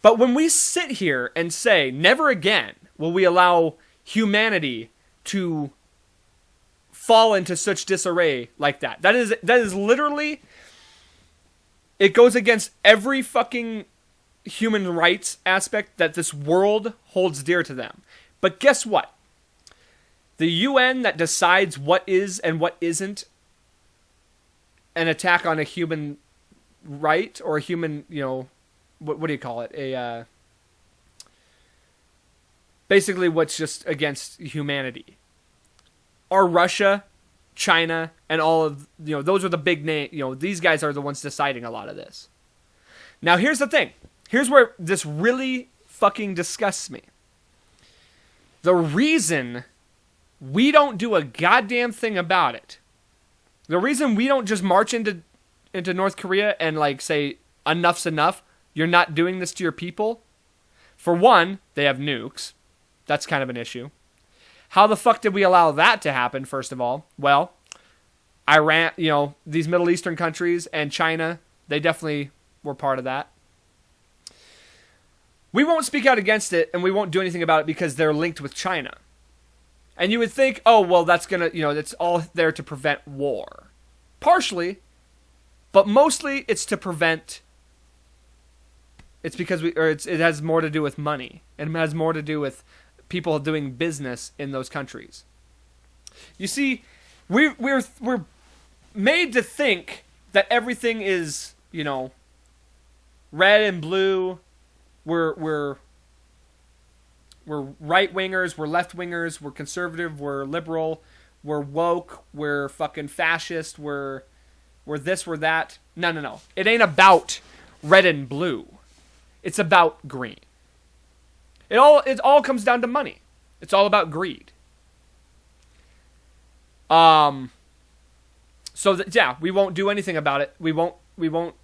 But when we sit here and say, never again will we allow humanity to fall into such disarray like that. That is literally, it goes against every fucking human rights aspect that this world holds dear to them. But guess what? The UN that decides what is and what isn't an attack on a human right or a human, what do you call it? Basically what's just against humanity. Are Russia, China, and all of, those are the big name, these guys are the ones deciding a lot of this. Now here's the thing. Here's where this really fucking disgusts me. The reason we don't do a goddamn thing about it, the reason we don't just march into North Korea and like say, enough's enough, you're not doing this to your people. For one, they have nukes. That's kind of an issue. How the fuck did we allow that to happen, first of all? Well, Iran, these Middle Eastern countries and China, they definitely were part of that. We won't speak out against it, and we won't do anything about it because they're linked with China. And you would think, oh, well, that's gonna, that's all there to prevent war. partially, but mostly it's to prevent. It's because it has more to do with money, and it has more to do with people doing business in those countries. You see, we're made to think that everything is, red and blue. We're right wingers, we're left wingers, we're conservative, we're liberal, we're woke, we're fucking fascist, we're this, we're that. No. It ain't about red and blue. It's about green. It all comes down to money. It's all about greed. So we won't do anything about it. We won't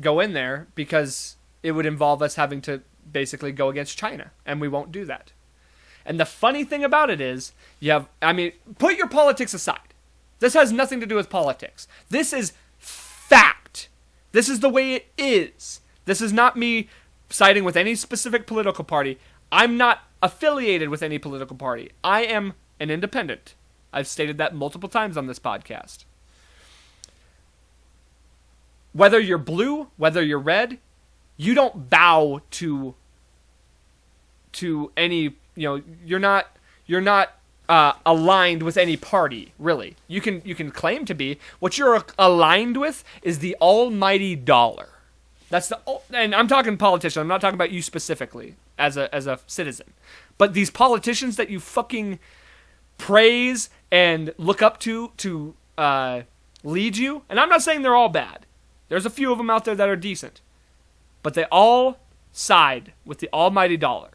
go in there because it would involve us having to basically go against China, and we won't do that. And the funny thing about it is, put your politics aside. This has nothing to do with politics. This is fact. This is the way it is. This is not me siding with any specific political party. I'm not affiliated with any political party. I am an independent. I've stated that multiple times on this podcast. Whether you're blue, whether you're red, you don't bow to any, you're not aligned with any party, really. You can claim to be. What you're aligned with is the almighty dollar. And I'm talking politicians. I'm not talking about you specifically as a citizen. But these politicians that you fucking praise and look up to lead you, and I'm not saying they're all bad. There's a few of them out there that are decent. But they all side with the almighty dollar.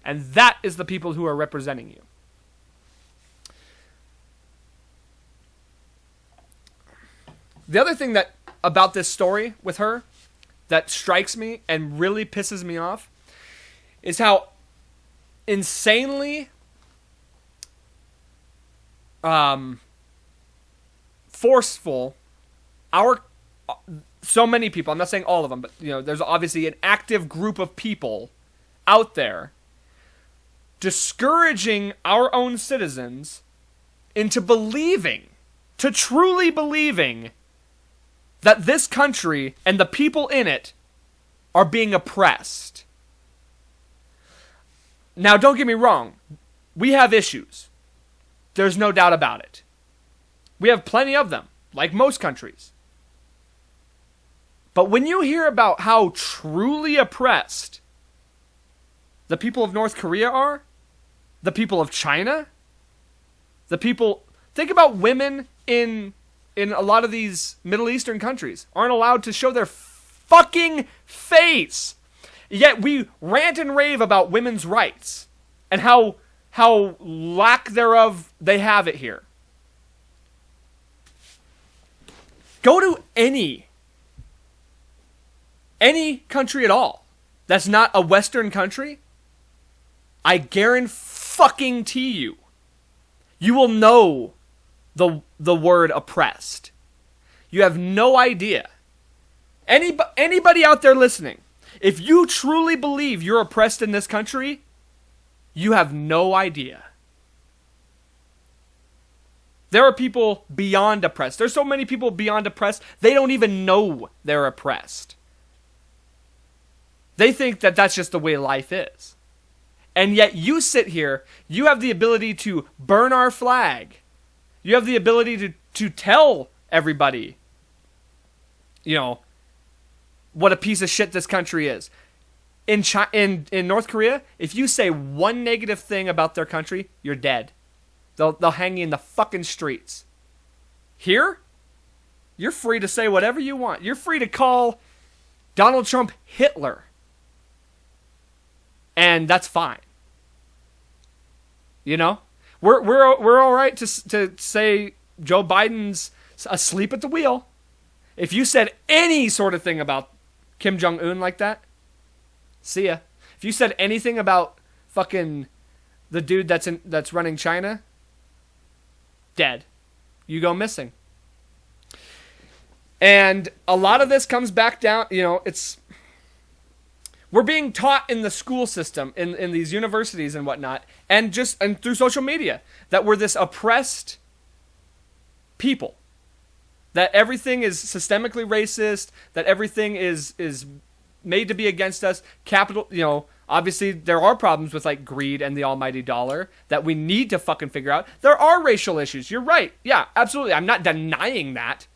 And that is the people who are representing you. The other thing about this story with her that strikes me and really pisses me off is how insanely forceful so many people, I'm not saying all of them, but there's obviously an active group of people out there discouraging our own citizens into truly believing that this country and the people in it are being oppressed. Now, don't get me wrong. We have issues. There's no doubt about it. We have plenty of them, like most countries. But when you hear about how truly oppressed the people of North Korea are, the people of China, think about women in a lot of these Middle Eastern countries aren't allowed to show their fucking face. Yet we rant and rave about women's rights and how lack thereof they have it here. Go to any country at all that's not a Western country, I guarantee you will know the word oppressed. You have no idea. Anybody out there listening, if you truly believe you're oppressed in this country, you have no idea. There are people beyond oppressed. There's so many people beyond oppressed, they don't even know they're oppressed. They think that that's just the way life is. And yet you sit here, you have the ability to burn our flag. You have the ability to tell everybody, what a piece of shit this country is. In North Korea, if you say one negative thing about their country, you're dead. They'll hang you in the fucking streets. Here, you're free to say whatever you want. You're free to call Donald Trump Hitler. And that's fine. We're all right to say Joe Biden's asleep at the wheel. If you said any sort of thing about Kim Jong-un like that, see ya. If you said anything about fucking the dude that's running China, dead. You go missing. And a lot of this comes back down, we're being taught in the school system, in these universities and whatnot, and through social media, that we're this oppressed people. that everything is systemically racist, that everything is made to be against us. Capital, obviously there are problems with like greed and the almighty dollar that we need to fucking figure out. There are racial issues. You're right. Yeah, absolutely. I'm not denying that.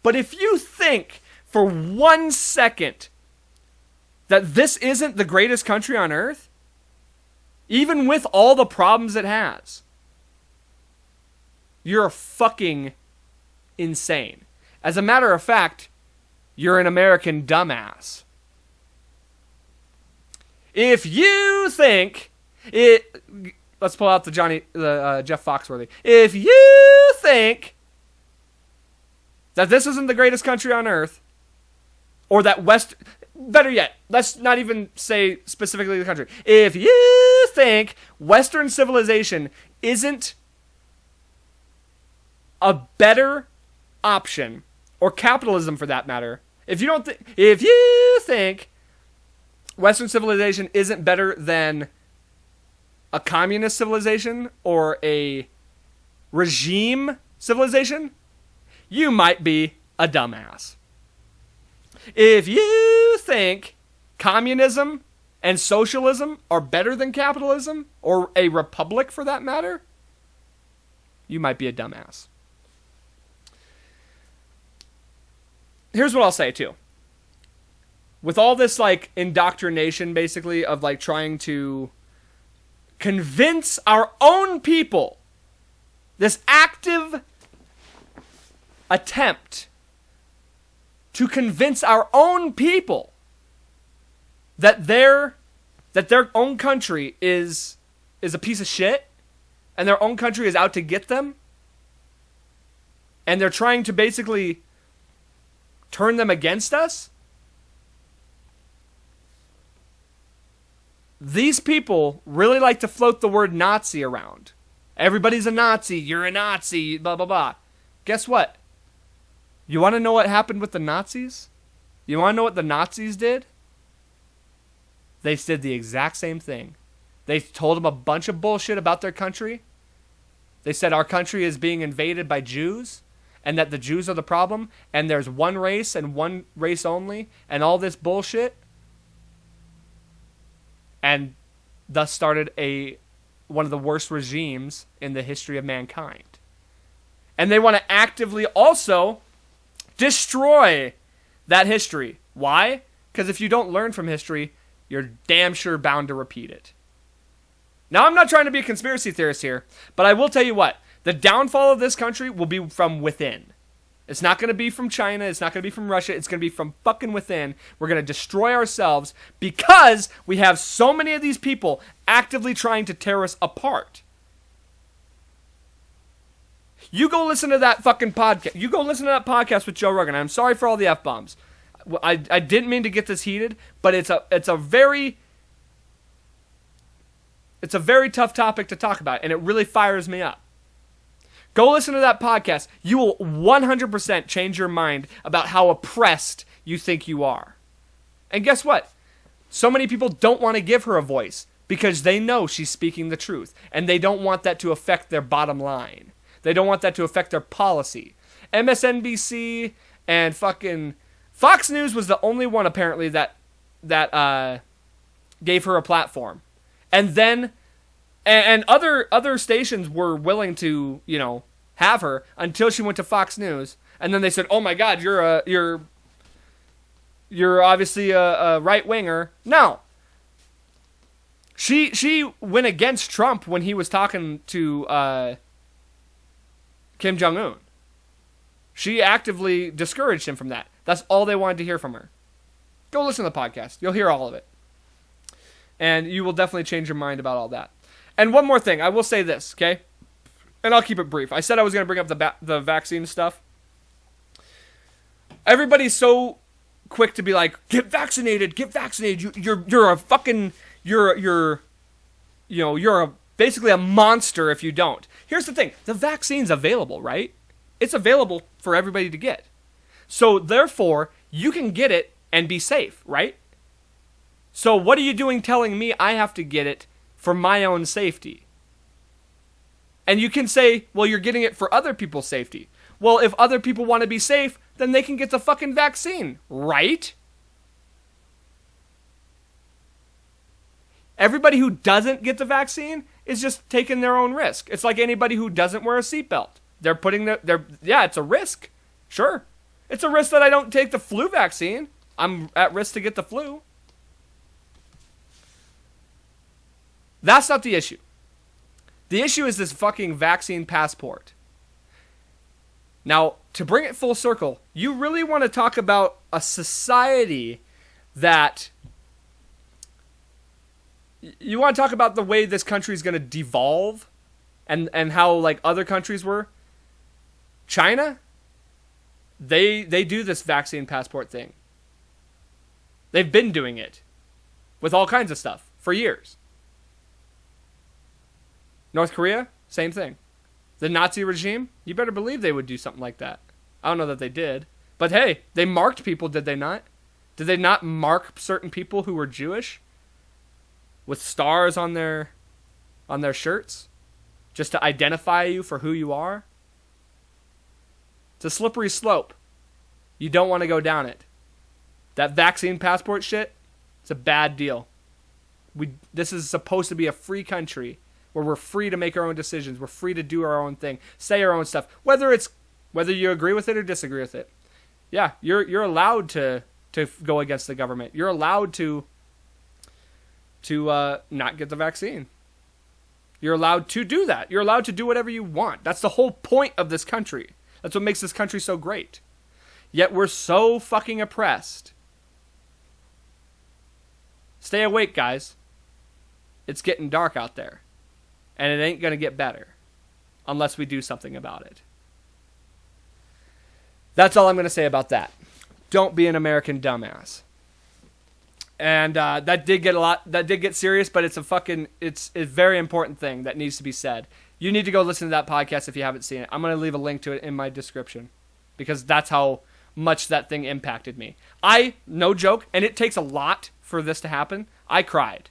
But if you think for 1 second that this isn't the greatest country on earth, even with all the problems it has, you're fucking insane. As a matter of fact, you're an American dumbass. If you think it, let's pull out the Jeff Foxworthy. If you think that this isn't the greatest country on earth, or that better yet, let's not even say specifically the country. If you think Western civilization isn't a better option, or capitalism for that matter, if you think Western civilization isn't better than a communist civilization or a regime civilization, you might be a dumbass. If you think communism and socialism are better than capitalism, or a republic for that matter, you might be a dumbass. Here's what I'll say too. With all this like indoctrination basically of like trying to convince our own people, this active attempt to convince our own people that their own country is a piece of shit and their own country is out to get them, and they're trying to basically turn them against us. These people really like to float the word Nazi around. Everybody's a Nazi, you're a Nazi, blah, blah, blah. Guess what? You want to know what happened with the Nazis? You want to know what the Nazis did? They did the exact same thing. They told them a bunch of bullshit about their country. They said our country is being invaded by Jews, and that the Jews are the problem, and there's one race and one race only, and all this bullshit. And thus started one of the worst regimes in the history of mankind. And they want to actively also destroy that history. Why? Because if you don't learn from history, you're damn sure bound to repeat it. Now, I'm not trying to be a conspiracy theorist here, but I will tell you what. The downfall of this country will be from within. It's not going to be from China. It's not going to be from Russia. It's going to be from fucking within. We're going to destroy ourselves because we have so many of these people actively trying to tear us apart. You go listen to that fucking podcast. You go listen to that podcast with Joe Rogan. I'm sorry for all the F-bombs. I didn't mean to get this heated, but it's a very tough topic to talk about, and it really fires me up. Go listen to that podcast. You will 100% change your mind about how oppressed you think you are. And guess what? So many people don't want to give her a voice because they know she's speaking the truth, and they don't want that to affect their bottom line. They don't want that to affect their policy. MSNBC and fucking Fox News was the only one apparently that gave her a platform. And then and other stations were willing to, have her until she went to Fox News, and then they said, "Oh my God, you're obviously a right winger." No, she went against Trump when he was talking to Kim Jong-un. She actively discouraged him from that. That's all they wanted to hear from her. Go listen to the podcast; you'll hear all of it, and you will definitely change your mind about all that. And one more thing, I will say this, okay? And I'll keep it brief. I said I was going to bring up the vaccine stuff. Everybody's so quick to be like, get vaccinated. You're a fucking, you're basically a monster if you don't. Here's the thing. The vaccine's available, right? It's available for everybody to get. So therefore, you can get it and be safe, right? So what are you doing telling me I have to get it for my own safety? And you can say, well, you're getting it for other people's safety. Well, if other people want to be safe, then they can get the fucking vaccine, right? Everybody who doesn't get the vaccine is just taking their own risk. It's like anybody who doesn't wear a seatbelt. They're putting yeah, it's a risk. Sure. It's a risk that I don't take the flu vaccine. I'm at risk to get the flu. That's not the issue. The issue is this fucking vaccine passport. Now, to bring it full circle, you really want to talk about a society that... You want to talk about the way this country is going to devolve and how like other countries were? China, they do this vaccine passport thing. They've been doing it with all kinds of stuff for years. North Korea, same thing. The Nazi regime, you better believe they would do something like that. I don't know that they did. But hey, they marked people, did they not? Did they not mark certain people who were Jewish with stars on their shirts just to identify you for who you are? It's a slippery slope. You don't want to go down it. That vaccine passport shit, it's a bad deal. This is supposed to be a free country where we're free to make our own decisions. We're free to do our own thing, say our own stuff, whether you agree with it or disagree with it. Yeah, you're allowed to go against the government. You're allowed to not get the vaccine. You're allowed to do that. You're allowed to do whatever you want. That's the whole point of this country. That's what makes this country so great. Yet we're so fucking oppressed. Stay awake, guys. It's getting dark out there. And it ain't going to get better unless we do something about it. That's all I'm going to say about that. Don't be an American dumbass. And that did get serious, but it's a very important thing that needs to be said. You need to go listen to that podcast if you haven't seen it. I'm going to leave a link to it in my description because that's how much that thing impacted me. No joke, and it takes a lot for this to happen. I cried.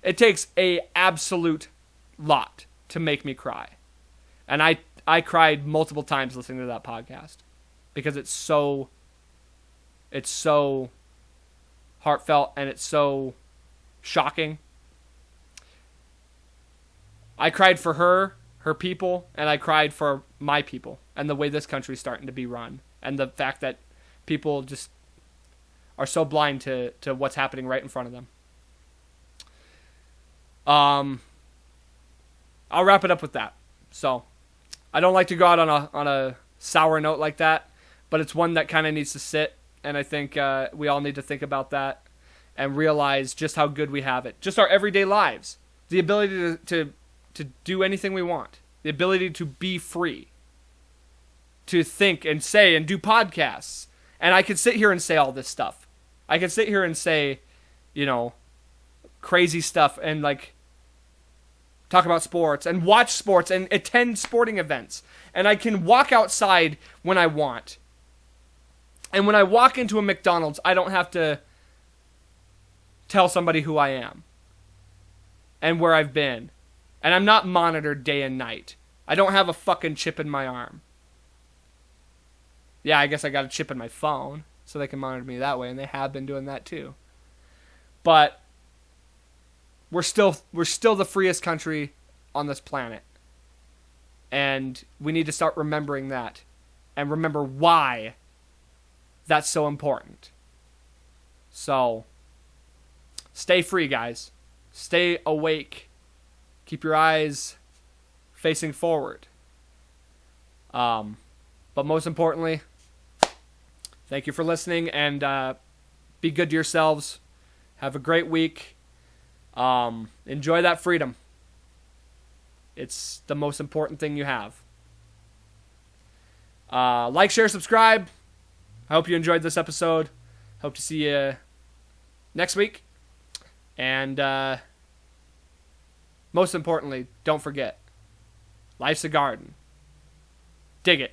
It takes a absolute lot to make me cry. And I cried multiple times listening to that podcast because it's so heartfelt and it's so shocking. I cried for her people, and I cried for my people and the way this country's starting to be run and the fact that people just are so blind to what's happening right in front of them. I'll wrap it up with that. So, I don't like to go out on a sour note like that, but it's one that kind of needs to sit, and I think we all need to think about that and realize just how good we have it. Just our everyday lives. The ability to do anything we want. The ability to be free. To think and say and do podcasts. And I could sit here and say all this stuff. I could sit here and say, crazy stuff and like talk about sports and watch sports and attend sporting events. And I can walk outside when I want. And when I walk into a McDonald's, I don't have to tell somebody who I am and where I've been. And I'm not monitored day and night. I don't have a fucking chip in my arm. Yeah, I guess I got a chip in my phone so they can monitor me that way, and they have been doing that too. But we're still the freest country on this planet. And we need to start remembering that and remember why that's so important. So, stay free, guys. Stay awake. Keep your eyes facing forward. But most importantly, thank you for listening, and be good to yourselves. Have a great week. Enjoy that freedom. It's the most important thing you have. Like, share, subscribe. I hope you enjoyed this episode. Hope to see you next week. And most importantly, don't forget, life's a garden. Dig it.